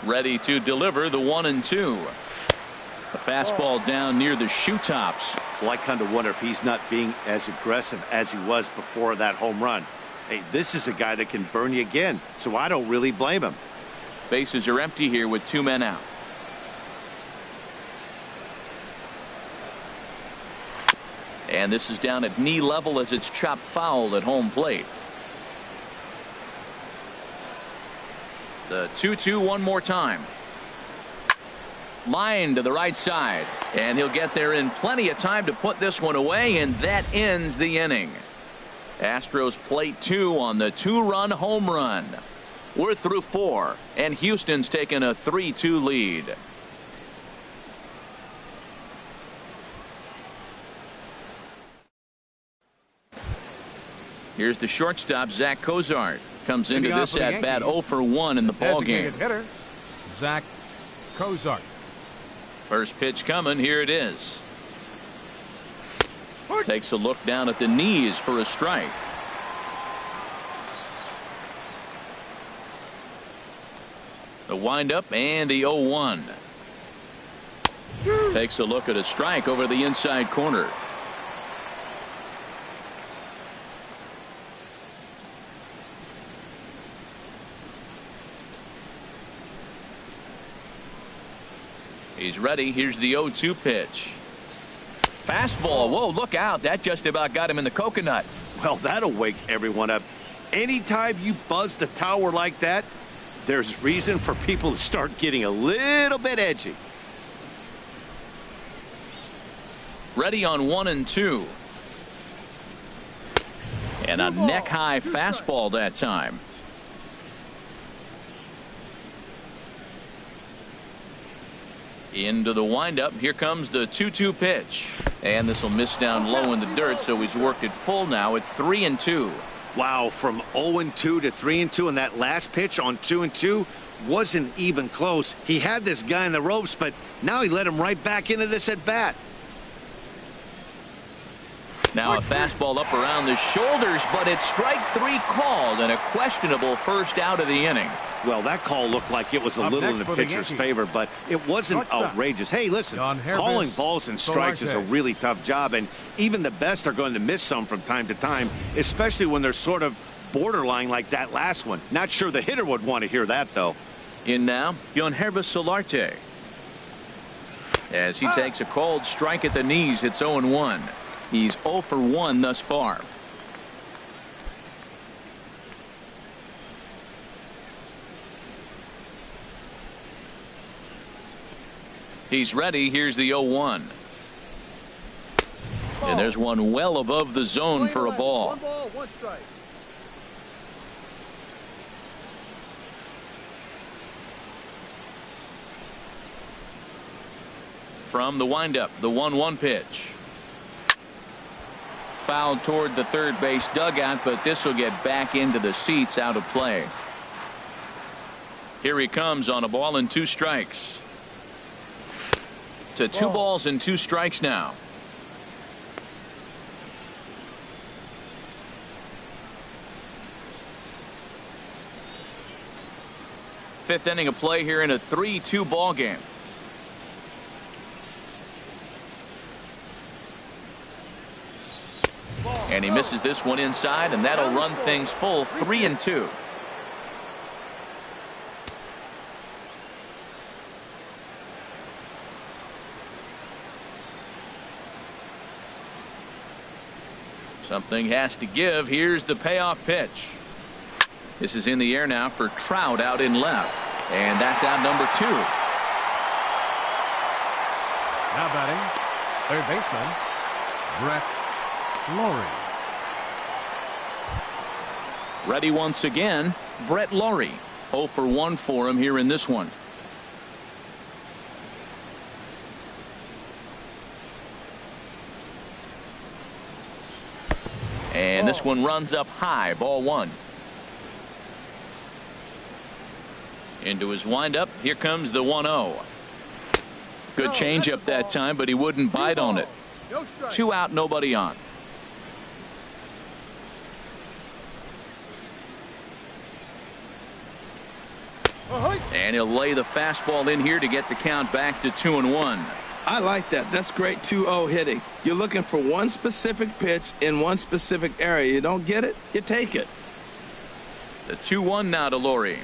Ready to deliver the 1-2. A fastball down near the shoe tops. Well, I kind of wonder if he's not being as aggressive as he was before that home run. Hey, this is a guy that can burn you again, so I don't really blame him. Bases are empty here with 2 men out. And this is down at knee level as it's chopped foul at home plate. The 2-2 one more time. Line to the right side, and he'll get there in plenty of time to put this one away, and that ends the inning. Astros plate 2 on the 2-run home run. We're through 4, and Houston's taken a 3-2 lead. Here's the shortstop, Zach Cozart. Comes into this at bat 0 for 1 in the ball game. Hitter, Zach Cozart. First pitch coming. Here it is. Takes a look down at the knees for a strike. The windup and the 0-1. Takes a look at a strike over the inside corner. He's ready. Here's the 0-2 pitch. Fastball. Whoa, look out. That just about got him in the coconut. Well, that'll wake everyone up. Anytime you buzz the tower like that, there's reason for people to start getting a little bit edgy. Ready on 1-2. And a neck-high fastball that time. Into the windup. Here comes the 2-2 pitch. And this will miss down low in the dirt, so he's worked it full now at 3-2. Wow, from 0-2 to 3-2, and that last pitch on 2-2 wasn't even close. He had this guy in the ropes, but now he let him right back into this at bat. Now a fastball up around the shoulders, but it's strike 3 called and a questionable first out of the inning. Well, that call looked like it was a little in the pitcher's favor, but it wasn't outrageous. Hey, listen, calling balls and strikes is a really tough job, and even the best are going to miss some from time to time, especially when they're sort of borderline like that last one. Not sure the hitter would want to hear that, though. In now, Yankees Solarte. As he takes a called strike at the knees, it's 0-1. He's 0 for 1 thus far. He's ready. Here's the 0-1. And there's one well above the zone for a ball. 1 ball, 1 strike. From the windup, the 1-1 pitch. Fouled toward the third base dugout, but this will get back into the seats, out of play. Here he comes on a ball and 2 strikes. To 2 balls and 2 strikes now. Fifth inning of play here in a 3-2 ball game. And he misses this one inside, and that'll run things full 3-2. Something has to give. Here's the payoff pitch. This is in the air now for Trout out in left. And that's out number 2. Now batting, third baseman, Brett Lawrie. Ready once again, Brett Lawrie. 0 for 1 for him here in this one. And this one runs up high, ball 1. Into his windup. Here comes the 1-0. Good changeup that time, but he wouldn't bite on it. 2 out, nobody on. And he'll lay the fastball in here to get the count back to 2-1. I like that. That's great 2-0 hitting. You're looking for one specific pitch in one specific area. You don't get it, you take it. The 2-1 now to Lawrie.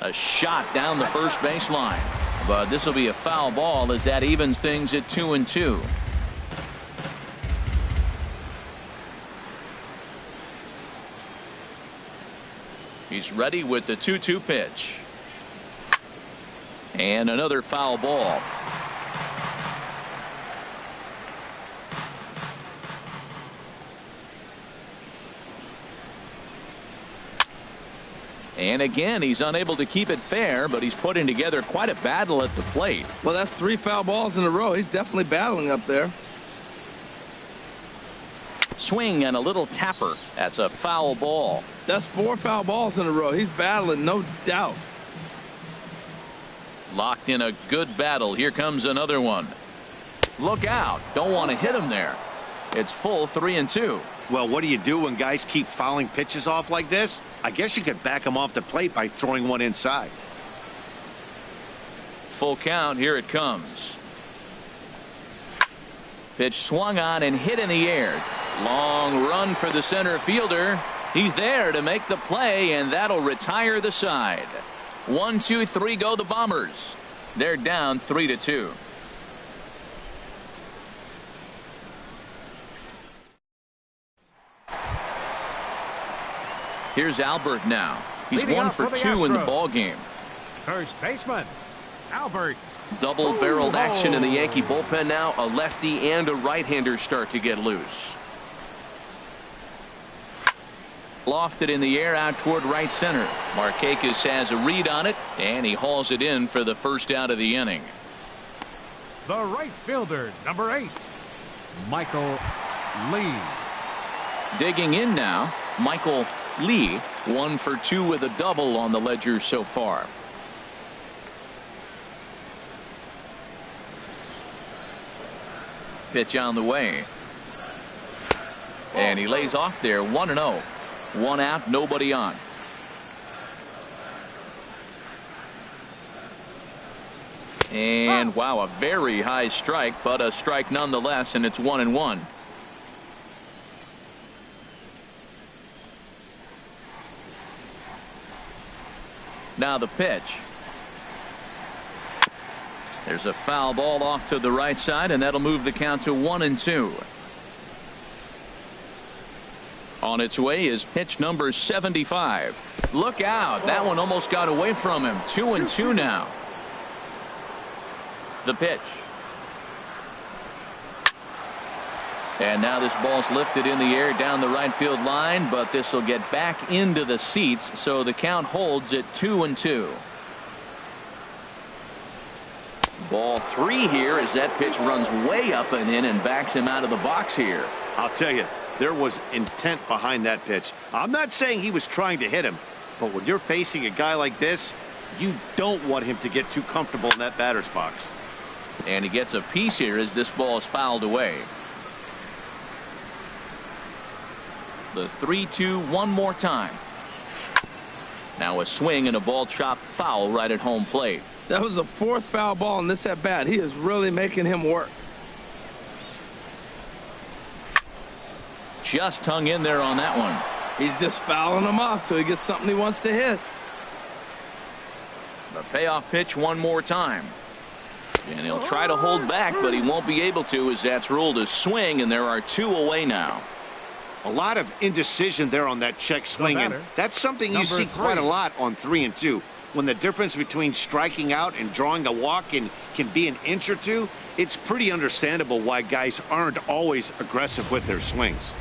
A shot down the first baseline. But this will be a foul ball as that evens things at 2-2. He's ready with the 2-2 pitch. And another foul ball. And again, he's unable to keep it fair, but he's putting together quite a battle at the plate. Well, that's 3 foul balls in a row. He's definitely battling up there. Swing and a little tapper. That's a foul ball. That's 4 foul balls in a row. He's battling, no doubt. Locked in a good battle. Here comes another one. Look out. Don't want to hit him there. It's full 3-2. Well, what do you do when guys keep fouling pitches off like this? I guess you could back them off the plate by throwing one inside. Full count. Here it comes. Pitch swung on and hit in the air. Long run for the center fielder. He's there to make the play, and that'll retire the side. 1, 2, 3 go the Bombers. They're down 3-2. Here's Albert now. He's 1 for 2 in the ball game. First baseman, Albert. Double-barreled action in the Yankee bullpen now. A lefty and a right-hander start to get loose. Lofted in the air out toward right center. Markakis has a read on it, and he hauls it in for the first out of the inning. The right fielder, number 8, Michael Lee. Digging in now, Michael Lee, 1 for 2 with a double on the ledger so far. Pitch on the way. And he lays off there 1-0. 1 out, nobody on. And wow, a very high strike, but a strike nonetheless, and it's 1-1. Now the pitch. There's a foul ball off to the right side, and that'll move the count to 1-2. On its way is pitch number 75. Look out. That one almost got away from him. 2-2 now. The pitch. And now this ball's lifted in the air down the right field line, but this will get back into the seats, so the count holds at 2-2. Ball 3 here as that pitch runs way up and in and backs him out of the box here. I'll tell you, there was intent behind that pitch. I'm not saying he was trying to hit him, but when you're facing a guy like this, you don't want him to get too comfortable in that batter's box. And he gets a piece here as this ball is fouled away. The 3-2 one more time. Now a swing and a ball chopped foul right at home plate. That was the 4th foul ball in this at bat. He is really making him work. Just hung in there on that one. He's just fouling him off till he gets something he wants to hit. The payoff pitch one more time. And he'll try to hold back, but he won't be able to, as that's ruled a swing, and there are 2 away now. A lot of indecision there on that check swing, and that's something you see quite a lot on 3-2. When the difference between striking out and drawing a walk can be an inch or two, it's pretty understandable why guys aren't always aggressive with their swings.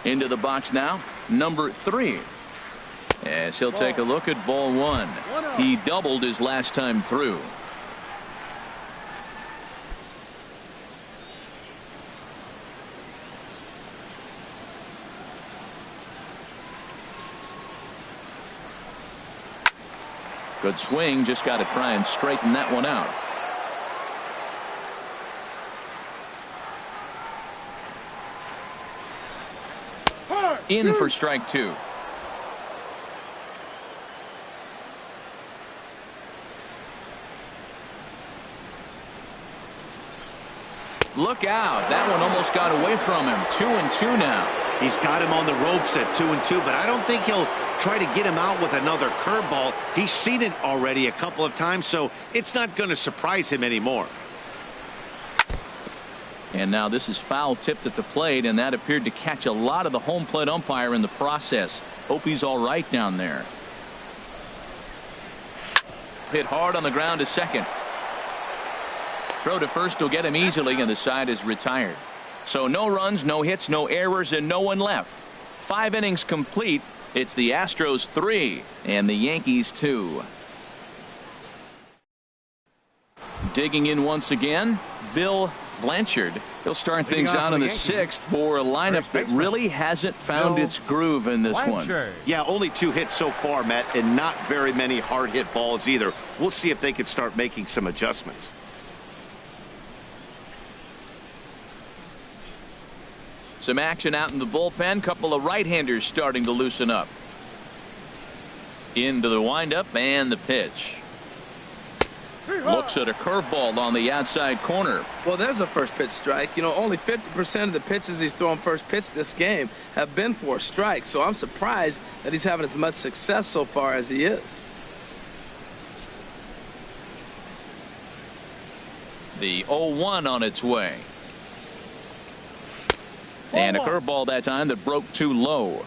Into the box now, number 3. As he'll take a look at ball 1. He doubled his last time through. Good swing, just got to try and straighten that one out. In for strike 2. Look out. That one almost got away from him. 2-2 now. He's got him on the ropes at 2-2, but I don't think he'll try to get him out with another curveball. He's seen it already a couple of times, so it's not going to surprise him anymore. And now this is foul tipped at the plate, and that appeared to catch a lot of the home plate umpire in the process. Hope he's all right down there. Hit hard on the ground to second. Throw to first will get him easily, and the side is retired. So no runs, no hits, no errors, and no one left. 5 innings complete. It's the Astros 3 and the Yankees 2. Digging in once again, Bill Blanchard. He'll start things out in the 6th for a lineup that really hasn't found its groove in this one. Yeah, only 2 hits so far, Matt, and not very many hard hit balls either. We'll see if they can start making some adjustments. Some action out in the bullpen. Couple of right-handers starting to loosen up. Into the windup and the pitch. Looks at a curveball on the outside corner. Well, there's a first pitch strike. You know, only 50% of the pitches he's throwing first pitch this game have been for strikes. So I'm surprised that he's having as much success so far as he is. The 0-1 on its way. And a curveball that time that broke too low.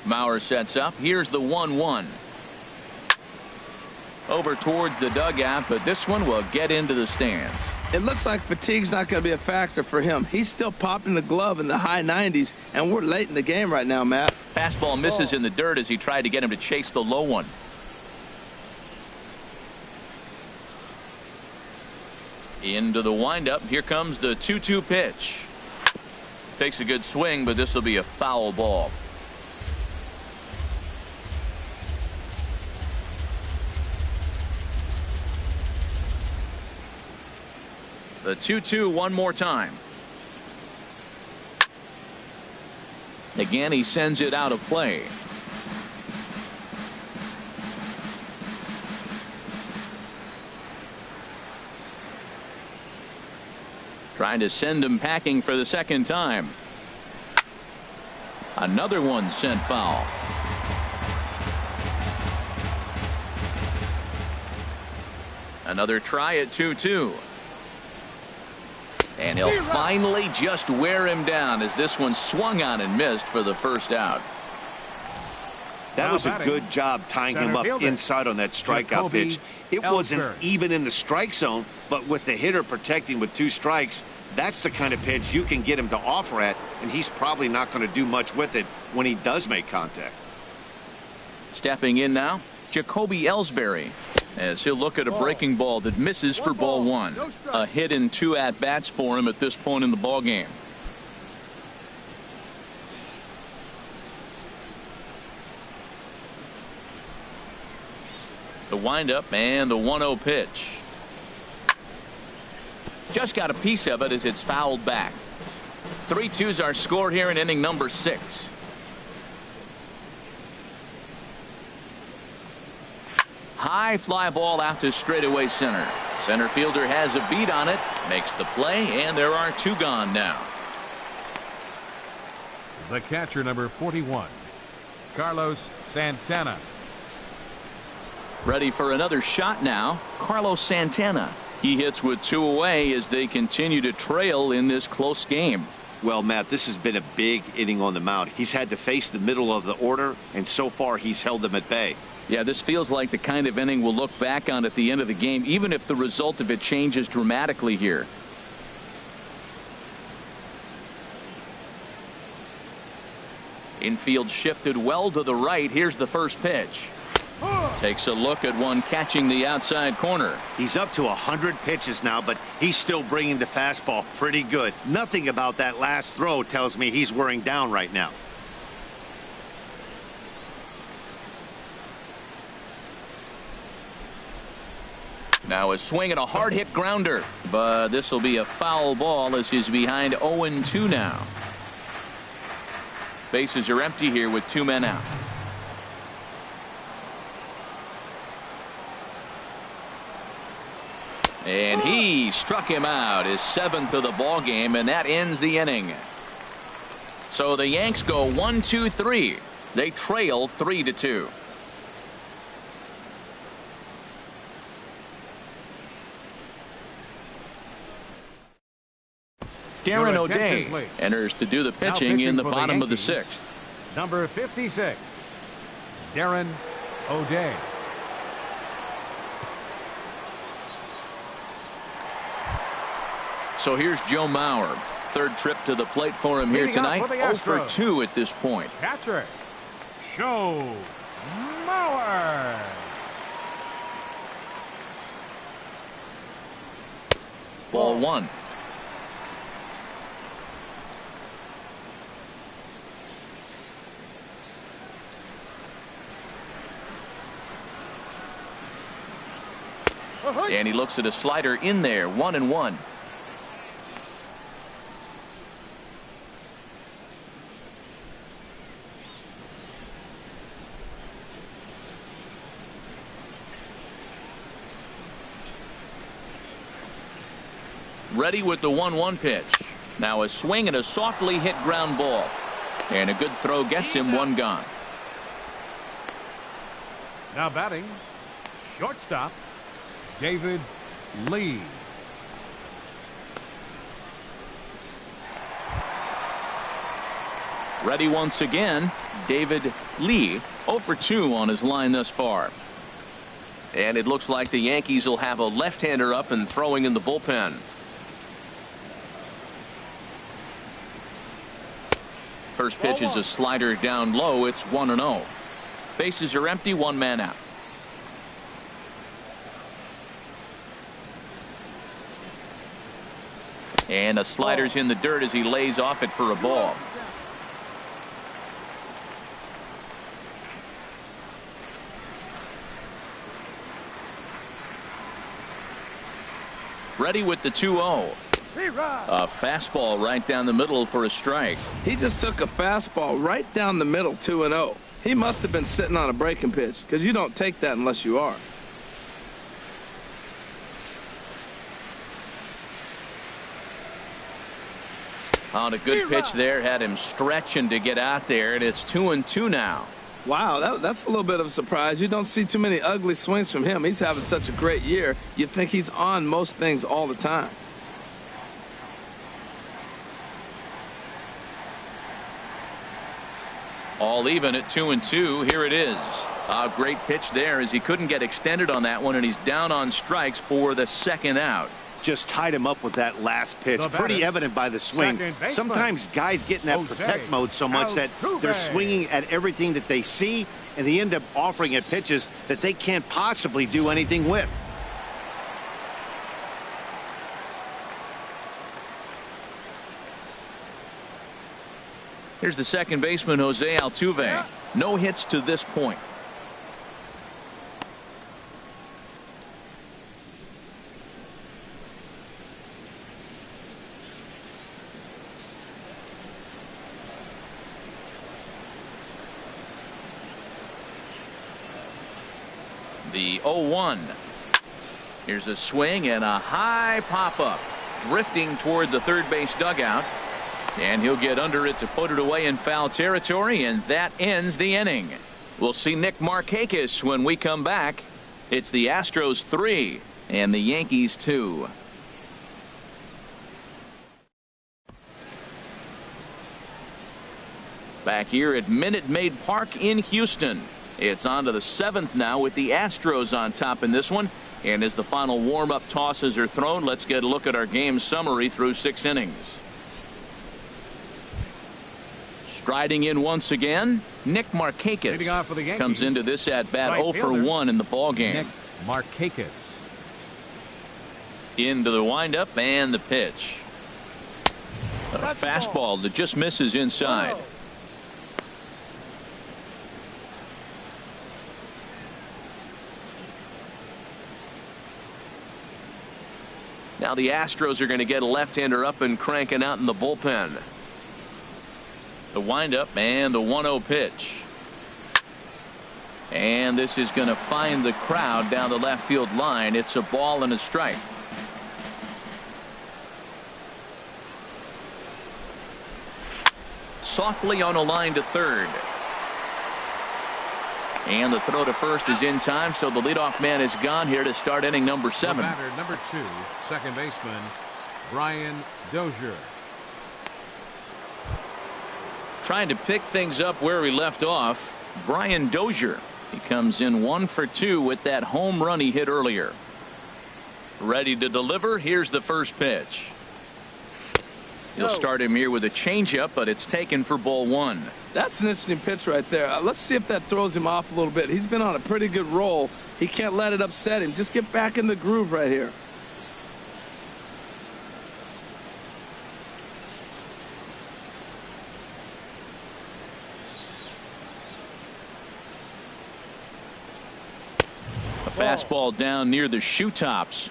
Mauer sets up. Here's the 1-1. Over towards the dugout, but this one will get into the stands. It looks like fatigue's not going to be a factor for him. He's still popping the glove in the high 90s, and we're late in the game right now, Matt. Fastball misses in the dirt as he tried to get him to chase the low one. Into the windup. Here comes the 2-2 pitch. Takes a good swing, but this will be a foul ball. The 2-2 one more time. Again, he sends it out of play. Trying to send him packing for the second time. Another one sent foul. Another try at 2-2. And he'll finally just wear him down as this one swung on and missed for the first out. That was a good job tying him up inside on that strikeout pitch. It wasn't even in the strike zone, but with the hitter protecting with 2 strikes, that's the kind of pitch you can get him to offer at, and he's probably not going to do much with it when he does make contact. Stepping in now, Jacoby Ellsbury, as he'll look at a breaking ball that misses for ball 1. A hit in 2 at-bats for him at this point in the ball game. The windup and the 1-0 pitch. Just got a piece of it as it's fouled back. 3-2s are scored here in inning number 6. High fly ball out to straightaway center. Center fielder has a beat on it, makes the play, and there are 2 gone now. The catcher, number 41, Carlos Santana. Ready for another shot now, Carlos Santana. He hits with 2 away as they continue to trail in this close game. Well, Matt, this has been a big inning on the mound. He's had to face the middle of the order, and so far he's held them at bay. Yeah, this feels like the kind of inning we'll look back on at the end of the game, even if the result of it changes dramatically here. Infield shifted well to the right. Here's the first pitch. Takes a look at one catching the outside corner. He's up to 100 pitches now, but he's still bringing the fastball pretty good. Nothing about that last throw tells me he's wearing down right now. Now a swing and a hard hit grounder, but this will be a foul ball as he's behind 0-2 now. Bases are empty here with 2 men out. And he struck him out, his 7th of the ball game, and that ends the inning. So the Yanks go 1-2-3. They trail 3-2. Darren O'Day enters to do the pitching in the bottom of the 6th. Number 56, Darren O'Day. So here's Joe Mauer. 3rd trip to the plate for him here tonight. 0-2 at this point. Catcher, Joe Mauer. Ball 1. And he looks at a slider in there. 1-1. Ready with the 1-1 pitch. Now a swing and a softly hit ground ball. And a good throw gets him 1 gone. Now batting, shortstop, David Lee. Ready once again, David Lee. 0-2 on his line thus far. And it looks like the Yankees will have a left-hander up and throwing in the bullpen. First pitch is a slider down low. It's 1-0. Bases are empty. 1 man out. And a slider's in the dirt as he lays off it for a ball. Ready with the 2-0. A fastball right down the middle for a strike. He just took a fastball right down the middle, 2-0. He must have been sitting on a breaking pitch, because you don't take that unless you are. On a good pitch there, had him stretching to get out there, and it's 2-2 now. Wow, that's a little bit of a surprise. You don't see too many ugly swings from him. He's having such a great year. You'd think he's on most things all the time. All even at 2-2. Here it is. A great pitch there as he couldn't get extended on that one, and he's down on strikes for the second out. Just tied him up with that last pitch. Pretty evident by the swing. Sometimes guys get in that protect mode so much that they're swinging at everything that they see, and they end up offering at pitches that they can't possibly do anything with. Here's the second baseman, Jose Altuve. No hits to this point. The 0-1. Here's a swing and a high pop-up. Drifting toward the third base dugout. And he'll get under it to put it away in foul territory, and that ends the inning. We'll see Nick Markakis when we come back. It's the Astros 3 and the Yankees 2. Back here at Minute Maid Park in Houston. It's on to the 7th now with the Astros on top in this one. And as the final warm-up tosses are thrown, let's get a look at our game summary through 6 innings. Striding in once again, Nick Markakis comes into this at-bat 0 for 1 in the ballgame. Nick Markakis. Into the windup and the pitch. A fastball that just misses inside. Now the Astros are going to get a left-hander up and cranking out in the bullpen. The windup and the 1-0 pitch. And this is going to find the crowd down the left field line. It's a ball and a strike. Softly on a line to third. And the throw to first is in time, so the leadoff man is gone here to start inning number 7. The batter, number 2, second baseman Brian Dozier. Trying to pick things up where we left off, Brian Dozier. He comes in 1 for 2 with that home run he hit earlier. Ready to deliver. Here's the first pitch. He'll start him here with a changeup, but it's taken for ball 1. That's an interesting pitch right there. Let's see if that throws him off a little bit. He's been on a pretty good roll. He can't let it upset him. Just get back in the groove right here. A fastball down near the shoe tops.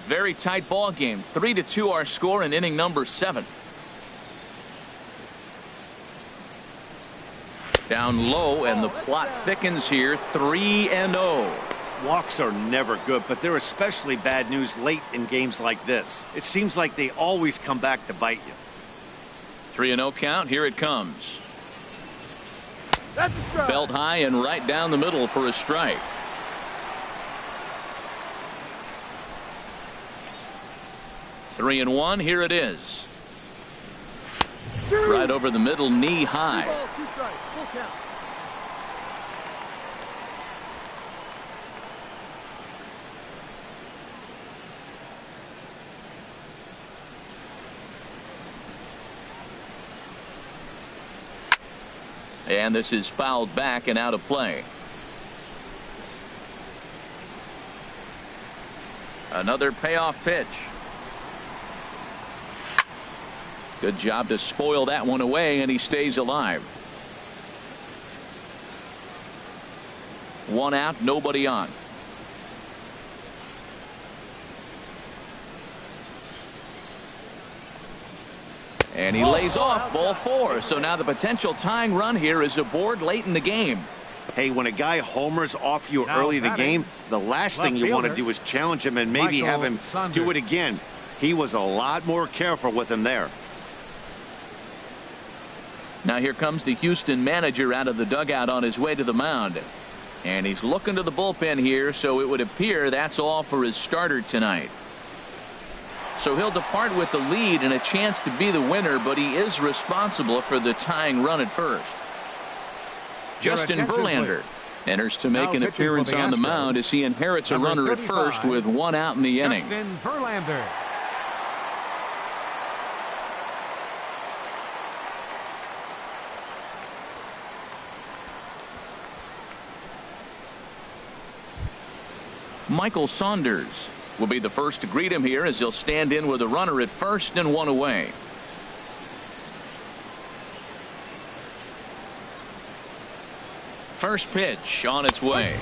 Very tight ball game. 3-2 our score in inning number 7. Down low, and the plot thickens here. 3-0. Walks are never good, but they're especially bad news late in games like this. It seems like they always come back to bite you. 3-0 count. Here it comes. That's a strike. Belt high and right down the middle for a strike. Three and one. Here it is. Right over the middle, knee high. And this is fouled back and out of play. Another payoff pitch. Good job to spoil that one away, and he stays alive. One out, nobody on. And he lays off ball 4. So now the potential tying run here is aboard late in the game. Hey, when a guy homers off you early in the game, the last thing you want to do is challenge him and maybe have him do it again. He was a lot more careful with him there. Now here comes the Houston manager out of the dugout on his way to the mound. And he's looking to the bullpen here, so it would appear that's all for his starter tonight. So he'll depart with the lead and a chance to be the winner, but he is responsible for the tying run at first. Justin Verlander enters to make an appearance on the mound as he inherits a runner at first with one out in the inning. Justin Verlander. Michael Saunders will be the first to greet him here as he'll stand in with a runner at first and one away. First pitch on its way.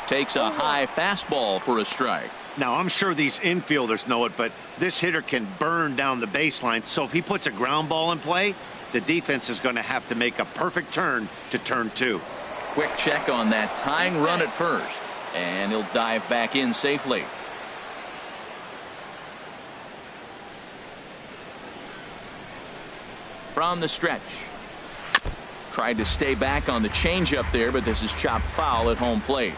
Takes a high fastball for a strike. Now, I'm sure these infielders know it, but this hitter can burn down the baseline. So if he puts a ground ball in play, the defense is going to have to make a perfect turn to turn 2. Quick check on that tying run at first. And he'll dive back in safely. From the stretch. Tried to stay back on the changeup there, but this is chopped foul at home plate.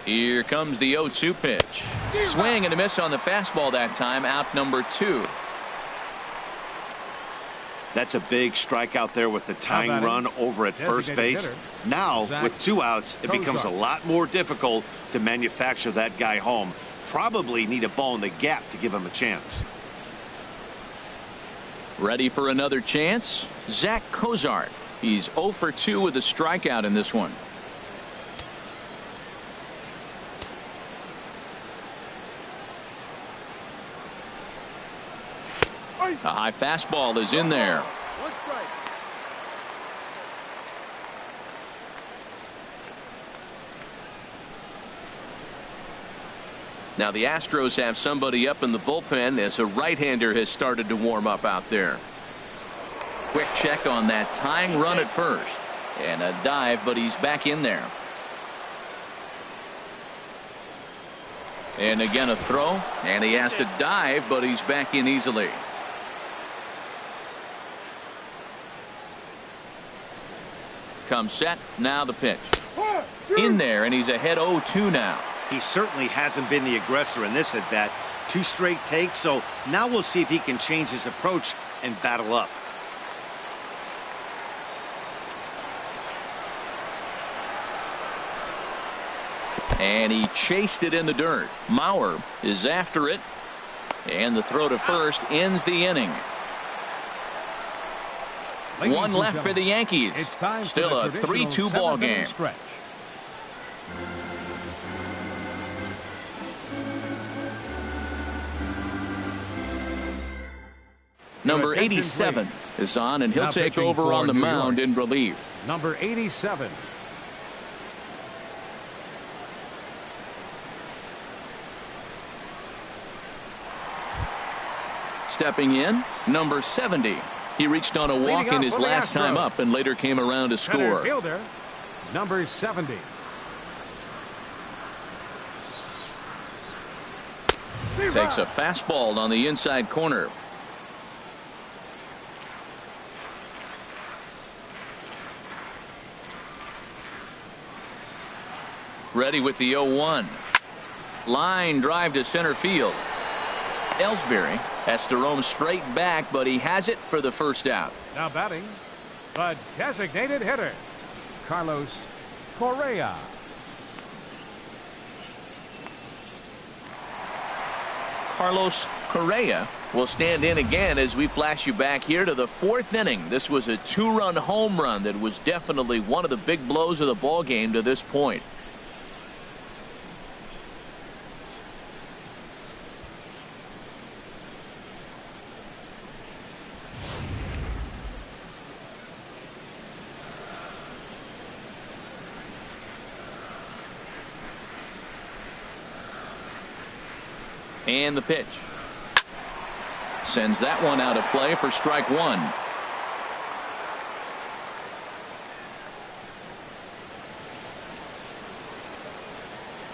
Here comes the 0-2 pitch. Swing and a miss on the fastball that time. Out number 2. That's a big strikeout there with the tying run over at first base. Now, with 2 outs, it becomes a lot more difficult to manufacture that guy home. Probably need a ball in the gap to give him a chance. Ready for another chance? Zach Cozart. He's 0 for 2 with a strikeout in this one. A high fastball is in there. Now the Astros have somebody up in the bullpen as a right-hander has started to warm up out there. Quick check on that tying run at first. And a dive, but he's back in there. And again a throw. And he has to dive, but he's back in easily. Comes set. Now the pitch. In there, and he's ahead 0-2 now. He certainly hasn't been the aggressor in this at bat. 2 straight takes, so now we'll see if he can change his approach and battle up. And he chased it in the dirt. Mauer is after it. And the throw to first ends the inning. One left for the Yankees. Still a 3-2 ball game. Number 87 is on, and he'll take over on the mound in relief. Number 87. Stepping in, number 70. He reached on a walk in his last time up and later came around to score. Fielder, number 70. Takes a fastball on the inside corner. Ready with the 0-1. Line drive to center field. Ellsbury has to roam straight back, but he has it for the first out. Now batting, the designated hitter, Carlos Correa. Carlos Correa will stand in again as we flash you back here to the 4th inning. This was a 2-run home run that was definitely one of the big blows of the ball game to this point. And the pitch. Sends that one out of play for strike one.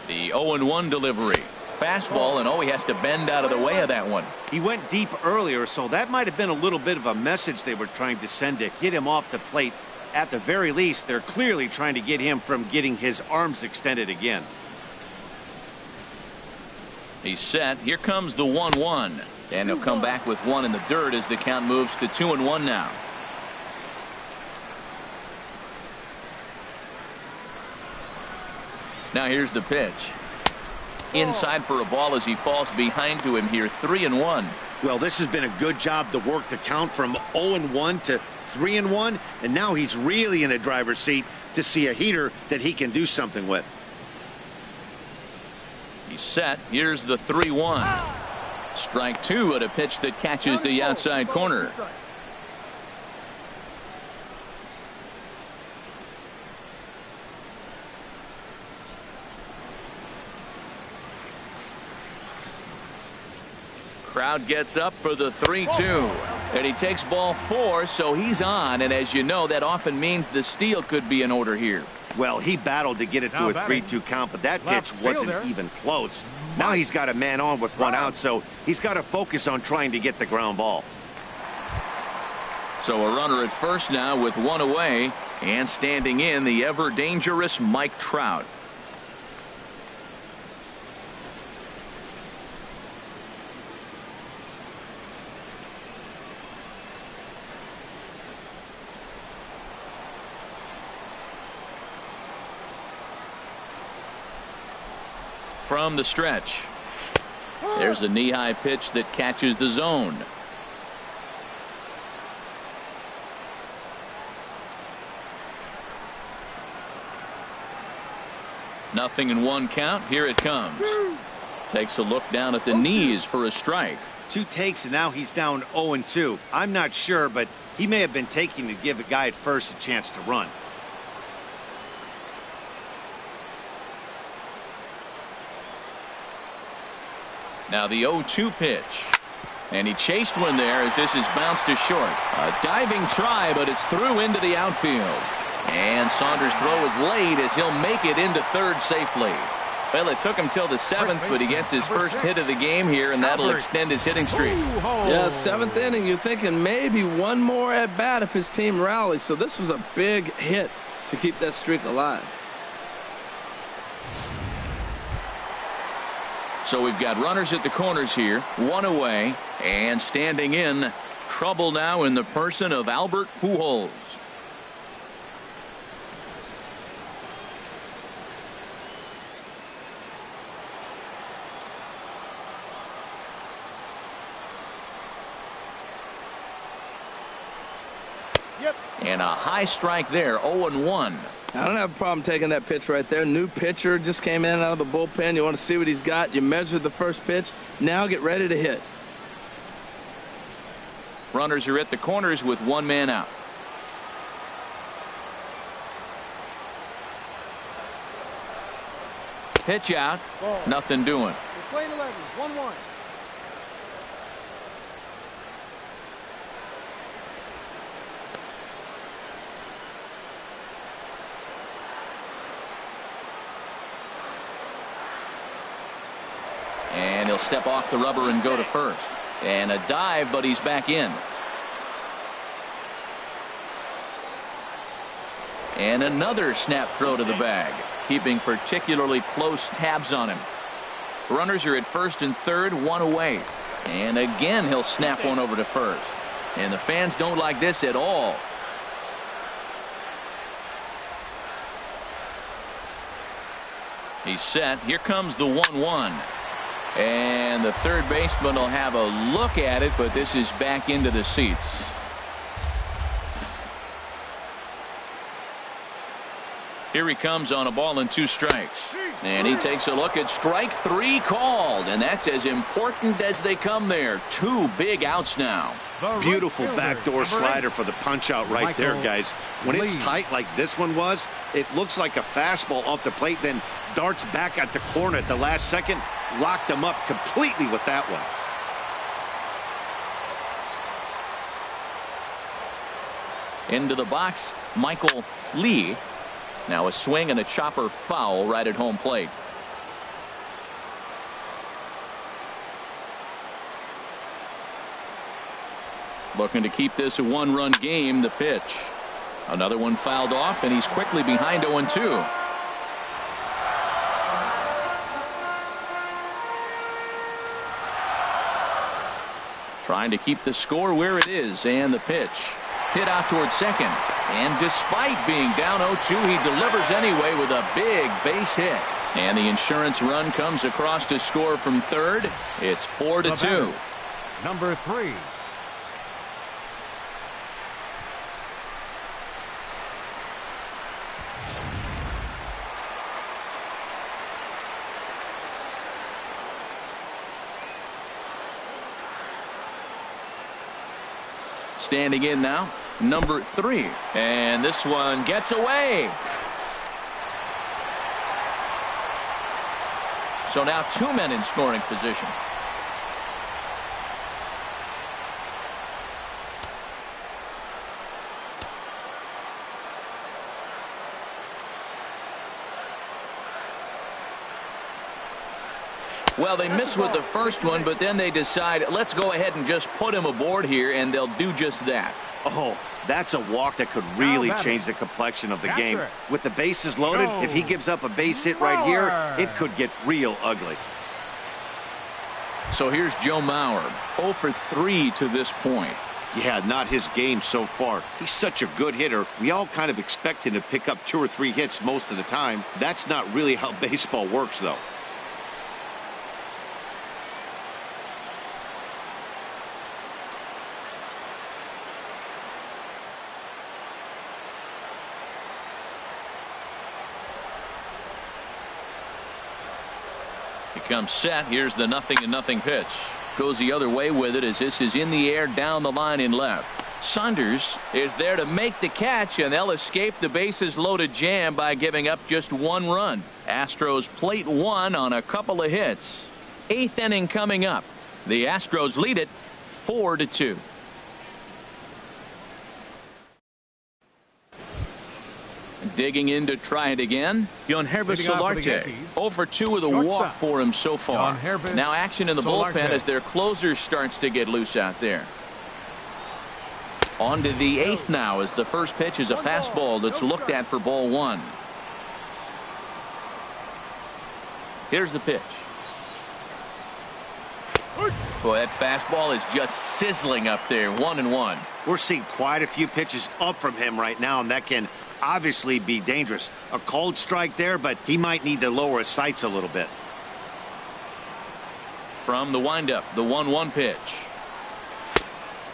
The 0-1 delivery. Fastball, and he has to bend out of the way of that one. He went deep earlier, so that might have been a little bit of a message they were trying to send to get him off the plate. At the very least, they're clearly trying to get him from getting his arms extended again. He's set. Here comes the 1-1. And he'll come back with one in the dirt as the count moves to 2-1 now. Now here's the pitch. Inside for a ball as he falls behind to him here. 3-1. Well, this has been a good job to work the count from 0-1 to 3-1, and now he's really in the driver's seat to see a heater that he can do something with. He's set. Here's the 3-1. Strike two at a pitch that catches the outside corner. Crowd gets up for the 3-2. And he takes ball 4, so he's on. And as you know, that often means the steal could be in order here. Well, he battled to get it to a 3-2 count, but that pitch wasn't even close. Now he's got a man on with one out, so he's got to focus on trying to get the ground ball. So a runner at first now with one away, and standing in the ever dangerous Mike Trout. From the stretch, there's a knee-high pitch that catches the zone. Nothing in one count. Here it comes. Takes a look down at the knees for a strike. 2 takes, and now he's down 0-2. I'm not sure, but he may have been taking to give a guy at first a chance to run. Now the 0-2 pitch. And he chased one there as this is bounced to short. A diving try, but it's through into the outfield. And Saunders' throw is late as he'll make it into third safely. Well, it took him till the 7th, but he gets his first hit of the game here, and that'll extend his hitting streak. Yeah, 7th inning, you're thinking maybe one more at bat if his team rallies. So this was a big hit to keep that streak alive. So we've got runners at the corners here, one away, and standing in, trouble now in the person of Albert Pujols. And a high strike there, 0-1. I don't have a problem taking that pitch right there. New pitcher just came in out of the bullpen. You want to see what he's got. You measure the first pitch. Now get ready to hit. Runners are at the corners with one man out. Pitch out. Nothing doing. Playing 11, 1-1. And he'll step off the rubber and go to first. And a dive, but he's back in. And another snap throw to the bag, keeping particularly close tabs on him. Runners are at first and third, one away. And again, he'll snap one over to first. And the fans don't like this at all. He's set. Here comes the 1-1. And the third baseman will have a look at it, but this is back into the seats. Here he comes on a ball and 2 strikes. And he takes a look at strike 3 called. And that's as important as they come there. 2 big outs now. Beautiful backdoor slider for the punch out right there, guys. When it's tight like this one was, it looks like a fastball off the plate, then darts back at the corner at the last second. locked him up completely with that one. Into the box, Michael Lee. Now a swing and a chopper foul right at home plate. Looking to keep this a one-run game. The pitch. Another one fouled off, and he's quickly behind 0-2. Trying to keep the score where it is, and the pitch. Hit out towards second. And despite being down 0-2, he delivers anyway with a big base hit. And the insurance run comes across to score from third. It's 4-2. Number 3. Standing in now, number 3. And this one gets away. So now 2 men in scoring position. Well, they miss with the first one, but then they decide, let's go ahead and just put him aboard here, and they'll do just that. Oh, that's a walk that could really change the complexion of the game. With the bases loaded, if he gives up a base hit right here, it could get real ugly. So here's Joe Mauer, 0 for 3 to this point. Yeah, not his game so far. He's such a good hitter. We all kind of expect him to pick up 2 or 3 hits most of the time. That's not really how baseball works, though. Comes set. Here's the 0-0 pitch. Goes the other way with it as this is in the air down the line in left. Saunders is there to make the catch, and they'll escape the bases loaded jam by giving up just 1 run. Astros plate 1 on a couple of hits. 8th inning coming up. The Astros lead it 4-2. Digging in to try it again. Yangervis Solarte. 0 for 2 with a walk for him so far. Now action in the bullpen as their closer starts to get loose out there. On to the 8th now as the first pitch is a fastball that's looked at for ball 1. Here's the pitch. Boy, that fastball is just sizzling up there. 1-1. We're seeing quite a few pitches up from him right now, and that can obviously be dangerous. A cold strike there, but he might need to lower his sights a little bit. From the windup, the 1-1 pitch.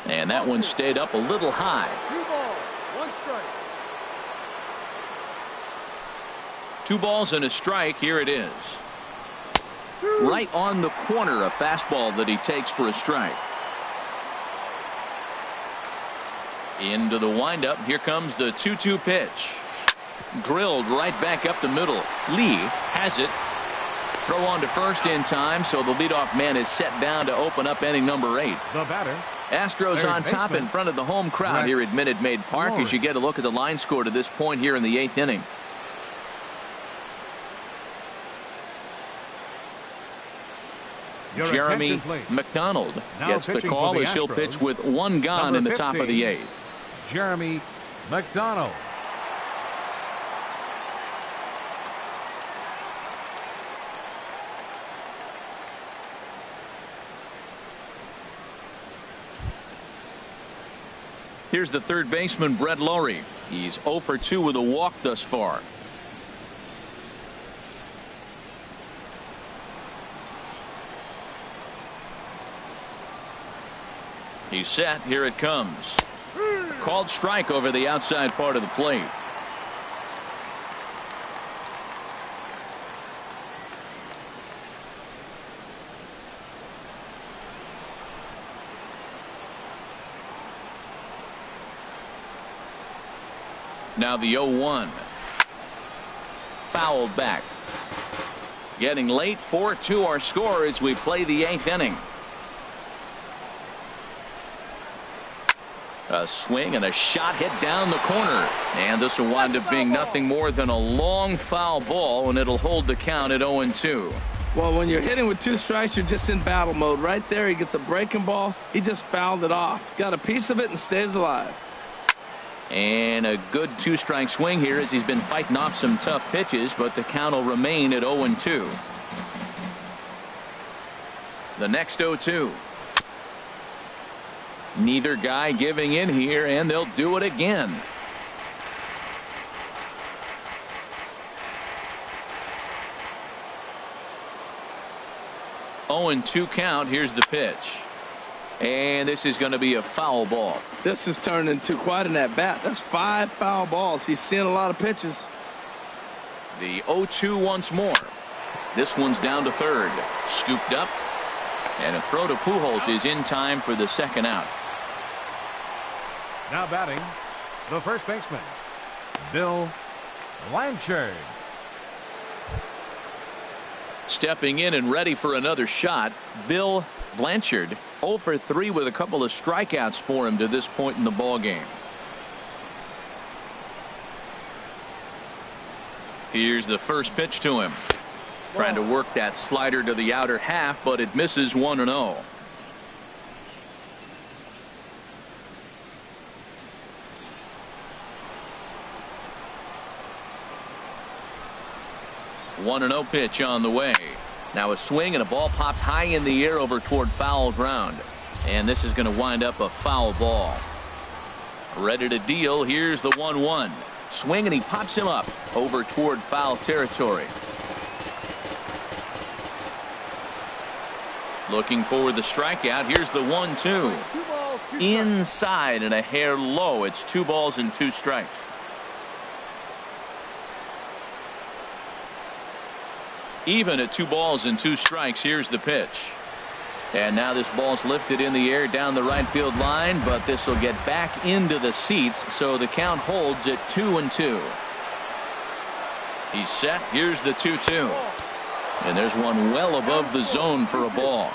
And that one stayed up a little high. 2 balls, 1 strike. 2 balls and a strike. Here it is. Right on the corner, a fastball that he takes for a strike. Into the windup. Here comes the 2-2 pitch. Drilled right back up the middle. Lee has it. Throw on to first in time, so the leadoff man is set down to open up inning number 8. The batter. Astros on top in front of the home crowd here at Minute Maid Park as you get a look at the line score to this point here in the 8th inning. Jeremy McDonald gets the call as he'll pitch with 1 gone in the top of the 8th. Jeremy McDonald. Here's the third baseman, Brett Lowry. He's 0 for 2 with a walk thus far. He's set. Here it comes. Called strike over the outside part of the plate. Now the 0-1. Fouled back. Getting late, 4-2 our score as we play the 8th inning. A swing and a shot hit down the corner. And this will wind up being nothing more than a long foul ball, and it'll hold the count at 0-2. Well, when you're hitting with 2 strikes, you're just in battle mode. Right there, he gets a breaking ball. He just fouled it off. Got a piece of it and stays alive. And a good 2-strike swing here as he's been fighting off some tough pitches, but the count will remain at 0-2. The next 0-2. Neither guy giving in here, and they'll do it again. Oh, and 2 count. Here's the pitch. And this is going to be a foul ball. This has turned into quite an at-bat. That's 5 foul balls. He's seeing a lot of pitches. The 0-2 once more. This one's down to third. Scooped up. And a throw to Pujols is in time for the second out. Now batting, the first baseman, Bill Blanchard. Stepping in and ready for another shot, Bill Blanchard. 0 for 3 with a couple of strikeouts for him to this point in the ball game. Here's the first pitch to him. Trying to work that slider to the outer half, but it misses 1-0. One and 0 pitch on the way. Now a swing and a ball popped high in the air over toward foul ground. And this is going to wind up a foul ball. Ready to deal. Here's the 1-1. Swing and he pops him up over toward foul territory. Looking for the strikeout. Here's the 1-2. Inside and a hair low. It's 2 balls and 2 strikes. Even at 2 balls and 2 strikes. Here's the pitch. And now this ball's lifted in the air down the right field line, but this will get back into the seats, so the count holds at 2-2. He's set. Here's the 2-2. And there's one well above the zone for a ball.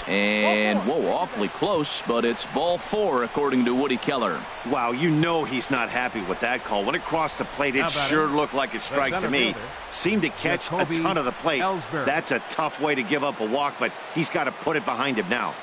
And whoa, awfully close, but it's ball 4 according to Woody Keller. Wow, you know he's not happy with that call. When it crossed the plate, it sure looked like a strike to me. Seemed to catch a ton of the plate. That's a tough way to give up a walk, but he's got to put it behind him now.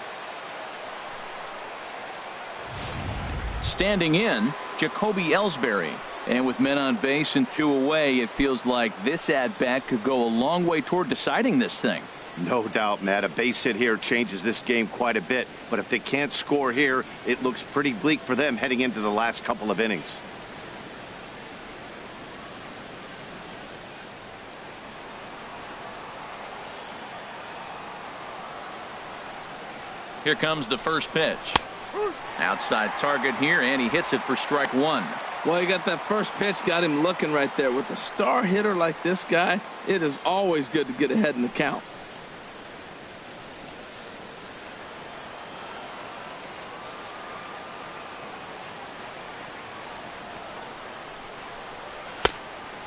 Standing in, Jacoby Ellsbury. And with men on base and 2 away, it feels like this at-bat could go a long way toward deciding this thing. No doubt, Matt. A base hit here changes this game quite a bit. But if they can't score here, it looks pretty bleak for them heading into the last couple of innings. Here comes the first pitch. Outside target here, and he hits it for strike 1. Well, he got that first pitch, got him looking right there. With a star hitter like this guy, it is always good to get ahead in the count.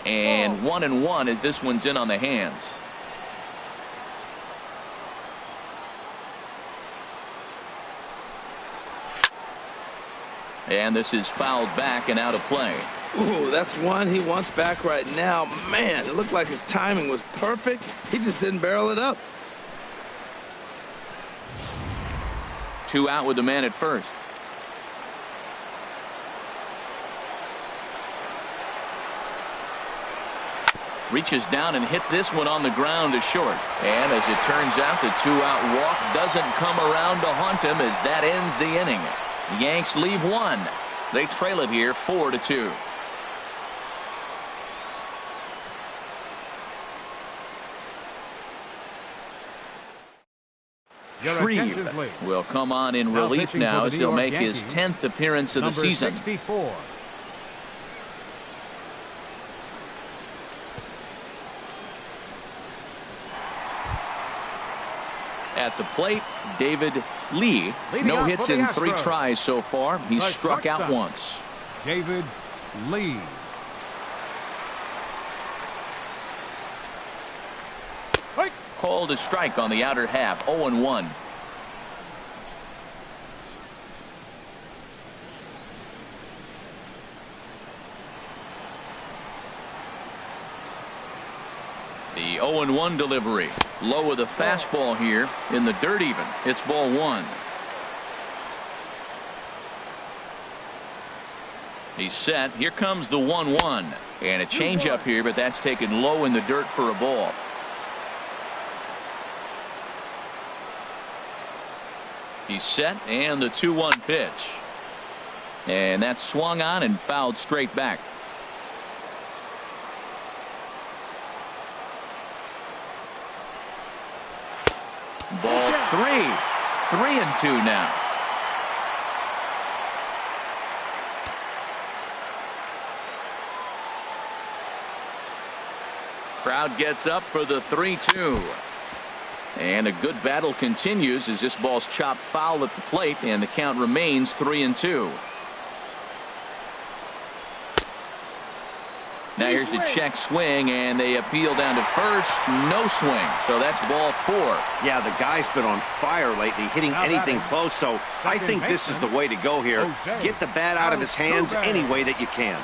And 1-1 as this one's in on the hands. And this is fouled back and out of play. Ooh, that's one he wants back right now. Man, it looked like his timing was perfect. He just didn't barrel it up. 2 out with the man at first. Reaches down and hits this one on the ground to short. And as it turns out, the 2-out walk doesn't come around to haunt him as that ends the inning. The Yanks leave 1. They trail it here 4-2. Shreve will come on in relief now as he'll make his 10th appearance of the season. 64. At the plate, David Lee. No hits in 3 tries so far. He's struck out once. David Lee. Called a strike on the outer half. 0-1. The 0-1 delivery. Low with a fastball here in the dirt even. It's ball 1. He's set. Here comes the 1-1. And a changeup here, but that's taken low in the dirt for a ball. He's set, and the 2-1 pitch. And that's swung on and fouled straight back. Ball 3. 3-2 now. Crowd gets up for the 3-2. And a good battle continues as this ball's chopped foul at the plate, and the count remains 3-2. Now here's the check swing, and they appeal down to first. No swing, so that's ball 4. Yeah, the guy's been on fire lately, hitting anything close, so I think this is the way to go here. Get the bat out of his hands any way that you can.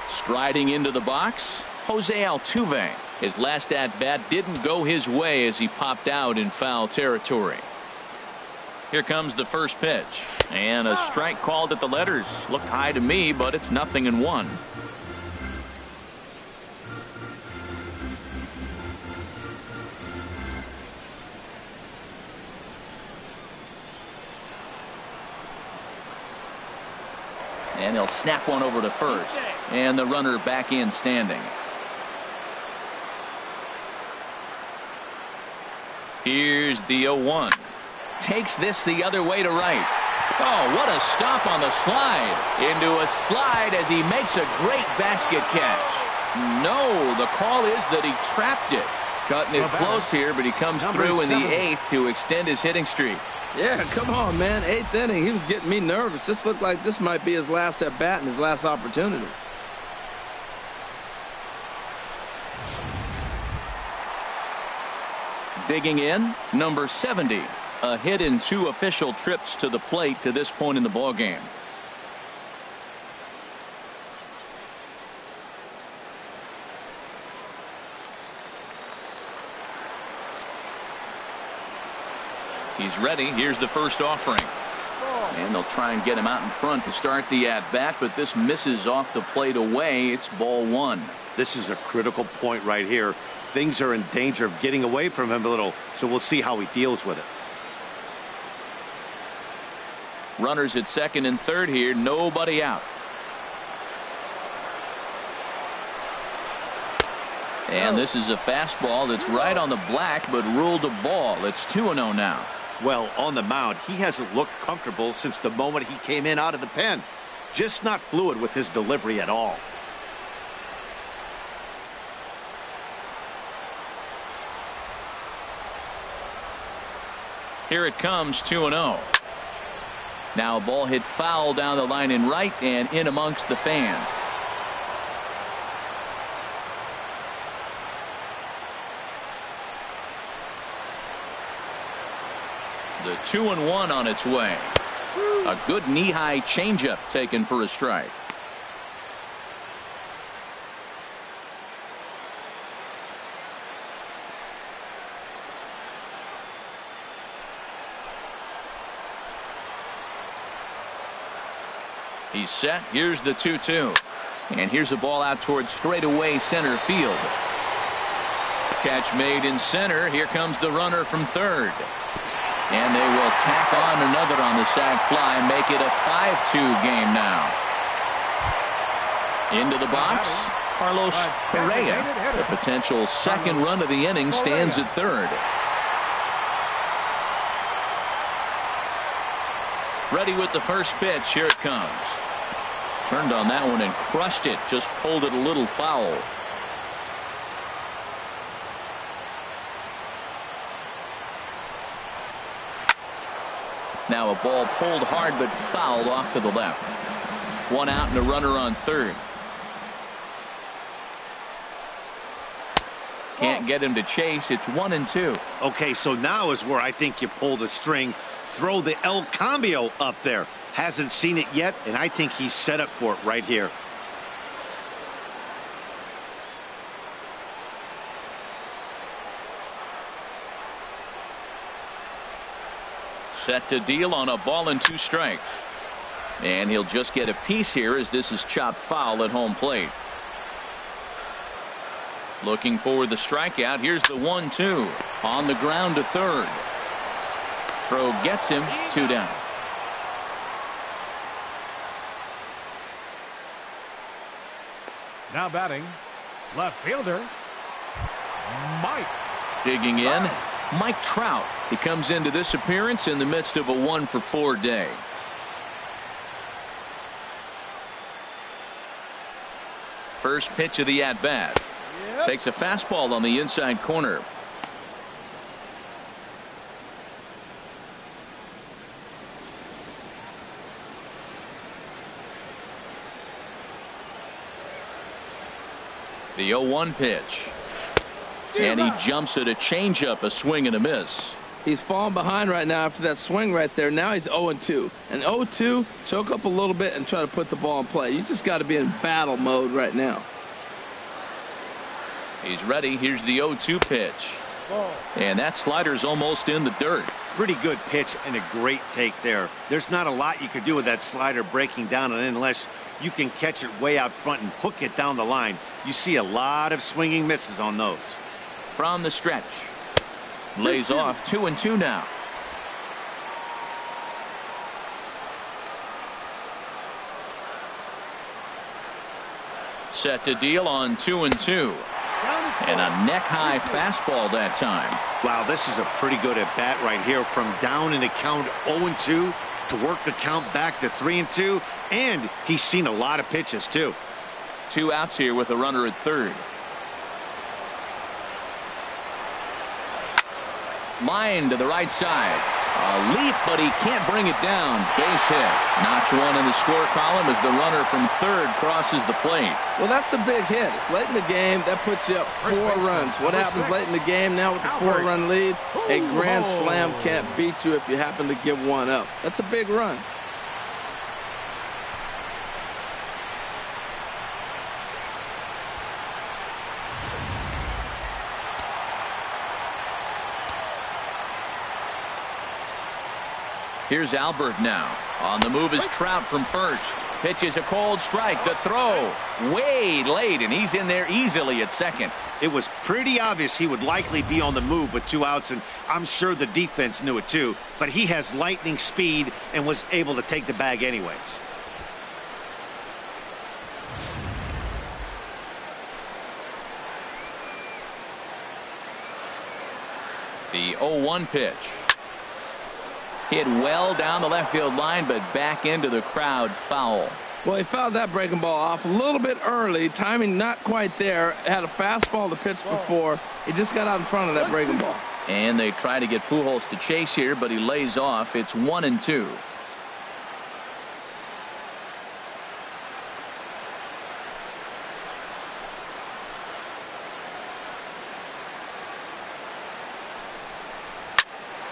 Striding into the box, Jose Altuve. His last at-bat didn't go his way as he popped out in foul territory. Here comes the first pitch. And a strike called at the letters. Looked high to me, but it's 0-1. And they'll snap one over to first. And the runner back in standing. Here's the 0-1. Takes this the other way to right. Oh, what a stop on the slide. Into a slide as he makes a great basket catch. No, the call is that he trapped it. Cutting it close here, but he comes through in the 8th to extend his hitting streak. Yeah, come on, man. 8th inning. He was getting me nervous. This looked like this might be his last at bat and his last opportunity. Digging in, number 70. A hit in 2 official trips to the plate to this point in the ballgame. He's ready. Here's the first offering. And they'll try and get him out in front to start the at-bat, but this misses off the plate away. It's ball 1. This is a critical point right here. Things are in danger of getting away from him a little, so we'll see how he deals with it. Runners at second and third here. Nobody out. And this is a fastball that's right on the black, but ruled a ball. It's 2-0 now. Well, on the mound, he hasn't looked comfortable since the moment he came in out of the pen. Just not fluid with his delivery at all. Here it comes, 2-0. Now a ball hit foul down the line in right and in amongst the fans. The 2-1 on its way. A good knee-high changeup taken for a strike. He's set. Here's the 2-2. And here's a ball out towards straightaway center field. Catch made in center. Here comes the runner from third. And they will tack on another on the sac fly, make it a 5-2 game now. Into the box, Carlos Correa. The potential second run of the inning stands at third. Ready with the first pitch. Here it comes. Turned on that one and crushed it. Just pulled it a little foul. now. A ball pulled hard but fouled off to the left. One out and a runner on third. Can't get him to chase. It's 1-2. Okay, so now is where I think you pull the string. Throw the El Cambio up there. Hasn't seen it yet, and I think he's set up for it right here. Set to deal on a ball and 2 strikes. And he'll just get a piece here as this is chopped foul at home plate. Looking for the strikeout. Here's the 1-2 on the ground to third. Throw gets him. 2 down. Now batting, left fielder, Mike. Digging in, Mike Trout. He comes into this appearance in the midst of a 1-for-4 day. First pitch of the at-bat. Takes a fastball on the inside corner. The 0-1 pitch. And he jumps at a changeup, a swing and a miss. He's falling behind right now after that swing right there. Now he's 0-2. And 0-2, choke up a little bit and try to put the ball in play. You just got to be in battle mode right now. He's ready. Here's the 0-2 pitch. And that slider's almost in the dirt. Pretty good pitch and a great take there. There's not a lot you could do with that slider breaking down and in unless you can catch it way out front and hook it down the line. You see a lot of swinging misses on those. From the stretch. Lays off. 2-2 now. Set to deal on 2-2. And a neck-high fastball that time. Wow, this is a pretty good at-bat right here. From down in the count 0-2 to work the count back to 3-2. And he's seen a lot of pitches, too. 2 outs here with a runner at third. Line to the right side. A leap, but he can't bring it down. Base hit. Notch 1 in the score column as the runner from third crosses the plate. Well, that's a big hit. It's late in the game. That puts you up 4 runs. What happens late in the game now with the 4-run lead? A grand slam can't beat you if you happen to give one up. That's a big run. Here's Albert now. On the move is Trout from first. Pitches a cold strike. The throw way late, and he's in there easily at second. It was pretty obvious he would likely be on the move with 2 outs, and I'm sure the defense knew it too. But he has lightning speed and was able to take the bag anyways. The 0-1 pitch. Hit well down the left field line, but back into the crowd. Foul. Well, he fouled that breaking ball off a little bit early. Timing not quite there. Had a fastball to pitch before. He just got out in front of that breaking ball. And they try to get Pujols to chase here, but he lays off. It's 1-2.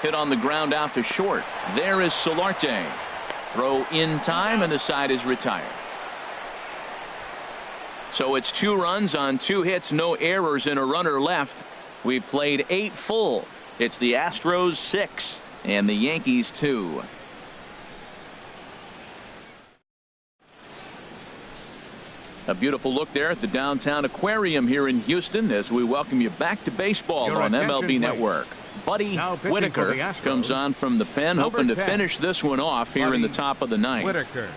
Hit on the ground out to short. There is Solarte. Throw in time, and the side is retired. So it's 2 runs on 2 hits, no errors, and a runner left. We've played 8 full. It's the Astros 6 and the Yankees 2. A beautiful look there at the downtown aquarium here in Houston as we welcome you back to baseball on MLB Network. Buddy Whitaker comes on from the pen, hoping to finish this one off here in the top of the 9th. Whitaker.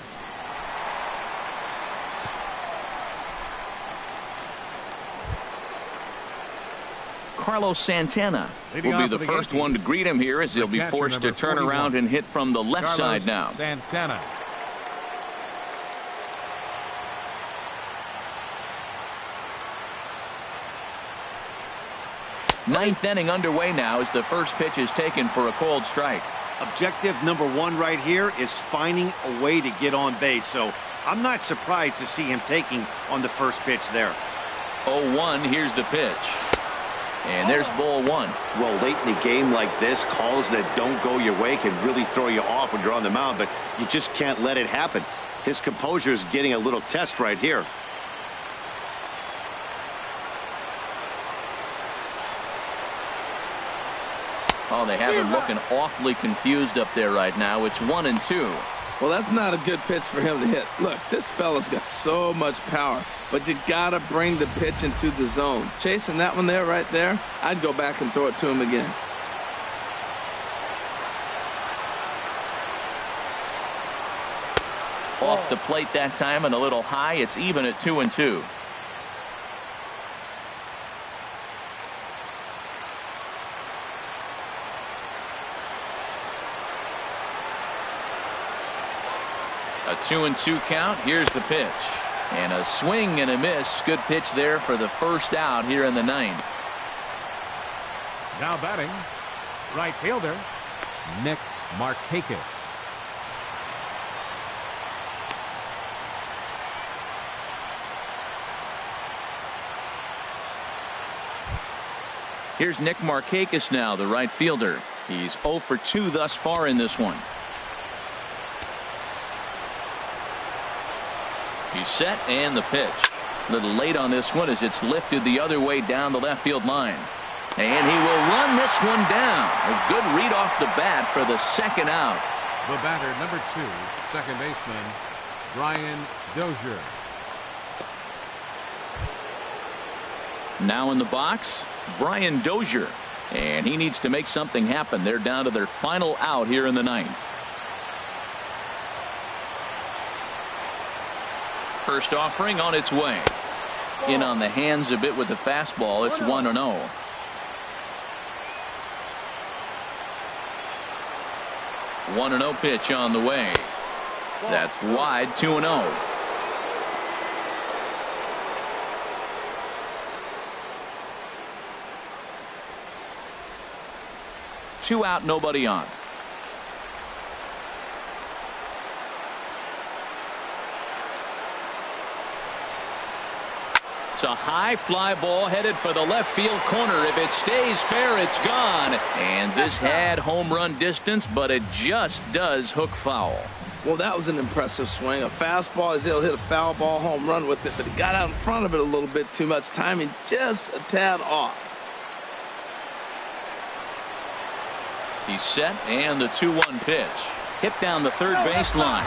Carlos Santana will be the first one to greet him here as he'll be forced to turn around and hit from the left side now. Santana. Ninth inning underway now as the first pitch is taken for a cold strike. Objective number one right here is finding a way to get on base. So I'm not surprised to see him taking on the first pitch there. 0-1, here's the pitch. And there's ball one. Well, late in a game like this, calls that don't go your way can really throw you off when you're on the mound, but you just can't let it happen. His composure is getting a little test right here. Oh, they have him looking awfully confused up there right now. It's 1-2. Well, that's not a good pitch for him to hit. Look, this fella's got so much power, but you got to bring the pitch into the zone. Chasing that one there, right there, I'd go back and throw it to him again. Off the plate that time and a little high. It's even at 2-2. A 2-2 count. Here's the pitch. And a swing and a miss. Good pitch there for the first out here in the ninth. Now batting, right fielder, Nick Markakis. Here's Nick Markakis now, the right fielder. He's 0 for 2 thus far in this one. He's set and the pitch. A little late on this one as it's lifted the other way down the left field line. And he will run this one down. A good read off the bat for the second out. The batter, number 2, second baseman, Brian Dozier. Now in the box, Brian Dozier. And he needs to make something happen. They're down to their final out here in the ninth. First offering on its way. In on the hands a bit with the fastball. It's 1-0. 1-0 pitch on the way. That's wide. 2-0. Two out, nobody on. It's a high fly ball headed for the left field corner. If it stays fair, it's gone. And this had home run distance, but it just does hook foul. Well, that was an impressive swing. A fastball, he'll hit a foul ball home run with it, but he got out in front of it a little bit too much. Timing just a tad off. He's set and the 2-1 pitch. Hit down the third baseline.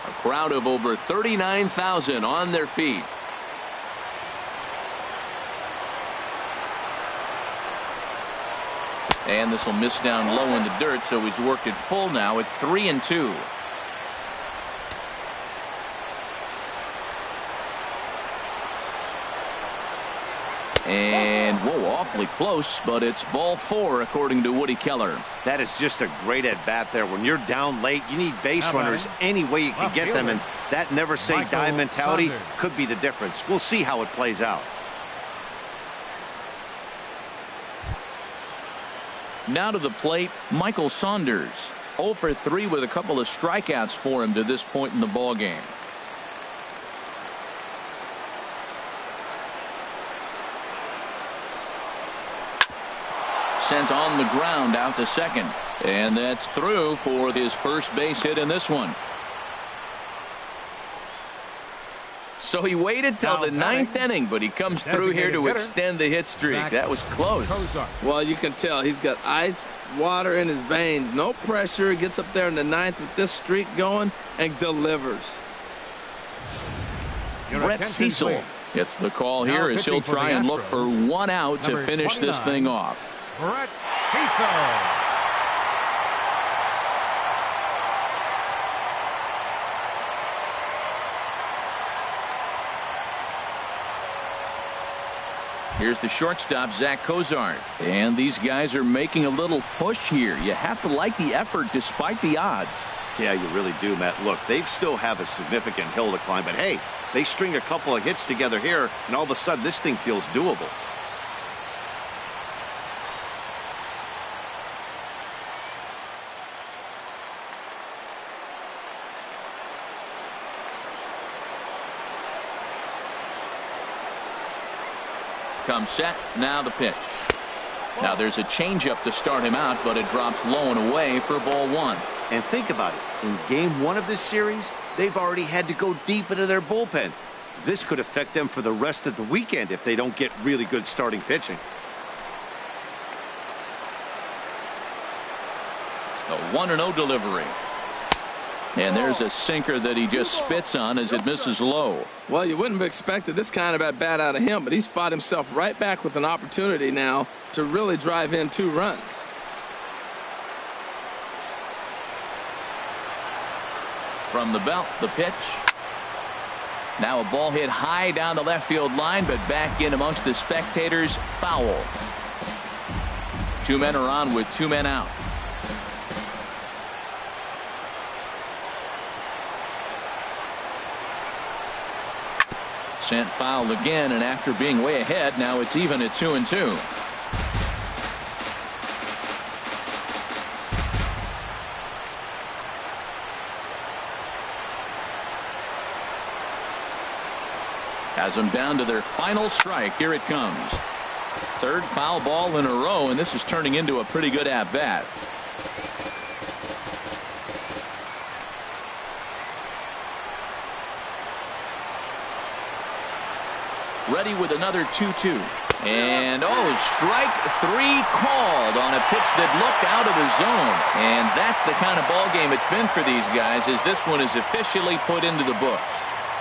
A crowd of over 39,000 on their feet. And this will miss down low in the dirt, so he's worked it full now at 3-2. And whoa, awfully close, but it's ball 4 according to Woody Keller. That is just a great at bat there. When you're down late, you need base runners any way you can get them, and that never say die mentality could be the difference. We'll see how it plays out. Now to the plate, Michael Saunders. 0 for 3 with a couple of strikeouts for him to this point in the ball game. Sent on the ground out to second, and that's through for his first base hit in this one. So he waited till the ninth inning, but he comes through here to extend the hit streak. That was close. Well, you can tell he's got ice water in his veins. No pressure. He gets up there in the ninth with this streak going and delivers. Brett Cecil gets the call here as he'll try and look for one out to finish this thing off. Brett Cecil. Here's the shortstop, Zach Cozart. And these guys are making a little push here. You have to like the effort despite the odds. Yeah, you really do, Matt. Look, they still have a significant hill to climb, but hey, they string a couple of hits together here, and all of a sudden this thing feels doable. comes set. Now the pitch. Now there's a changeup to start him out, but it drops low and away for ball one. And think about it. In game one of this series, they've already had to go deep into their bullpen. This could affect them for the rest of the weekend if they don't get really good starting pitching. A 1-0 delivery. And there's a sinker that he just spits on as it misses low. Well, you wouldn't have expected this kind of at bat out of him, but he's fought himself right back with an opportunity now to really drive in 2 runs. From the belt, the pitch. Now a ball hit high down the left field line, but back in amongst the spectators. Foul. 2 men are on with 2 men out. Sent foul again, and after being way ahead, now it's even at 2-2. Has them down to their final strike. Here it comes. 3rd foul ball in a row, and this is turning into a pretty good at-bat. Ready with another 2-2. And strike 3 called on a pitch that looked out of the zone. And that's the kind of ball game it's been for these guys, as this one is officially put into the books.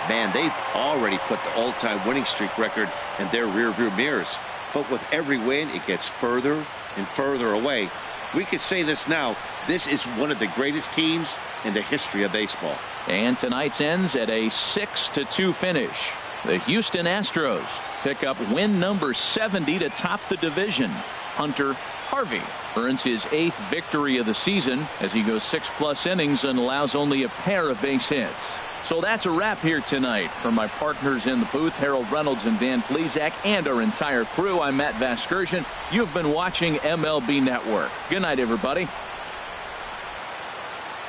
Man, they've already put the all-time winning streak record in their rearview mirrors. But with every win, it gets further and further away. We could say this now. This is one of the greatest teams in the history of baseball. And tonight's ends at a 6-2 finish. The Houston Astros pick up win number 70 to top the division. Hunter Harvey earns his 8th victory of the season as he goes 6+ innings and allows only a pair of base hits. So that's a wrap here tonight. For my partners in the booth, Harold Reynolds and Dan Plesac, and our entire crew, I'm Matt Vasgersian. You've been watching MLB Network. Good night, everybody.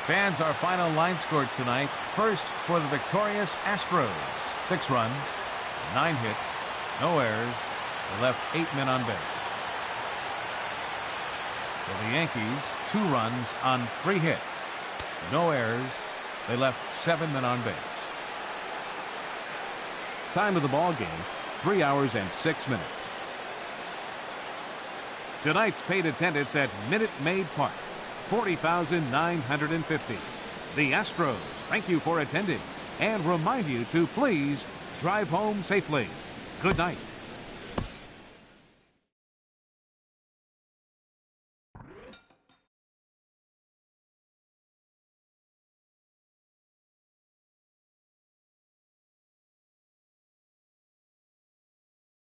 Fans, our final line scored tonight. First for the victorious Astros. 6 runs, 9 hits, no errors. They left 8 men on base. For the Yankees, 2 runs on 3 hits, no errors. They left 7 men on base. Time of the ball game, 3 hours and 6 minutes. Tonight's paid attendance at Minute Maid Park, 40,950. The Astros thank you for attending and remind you to please drive home safely. Good night.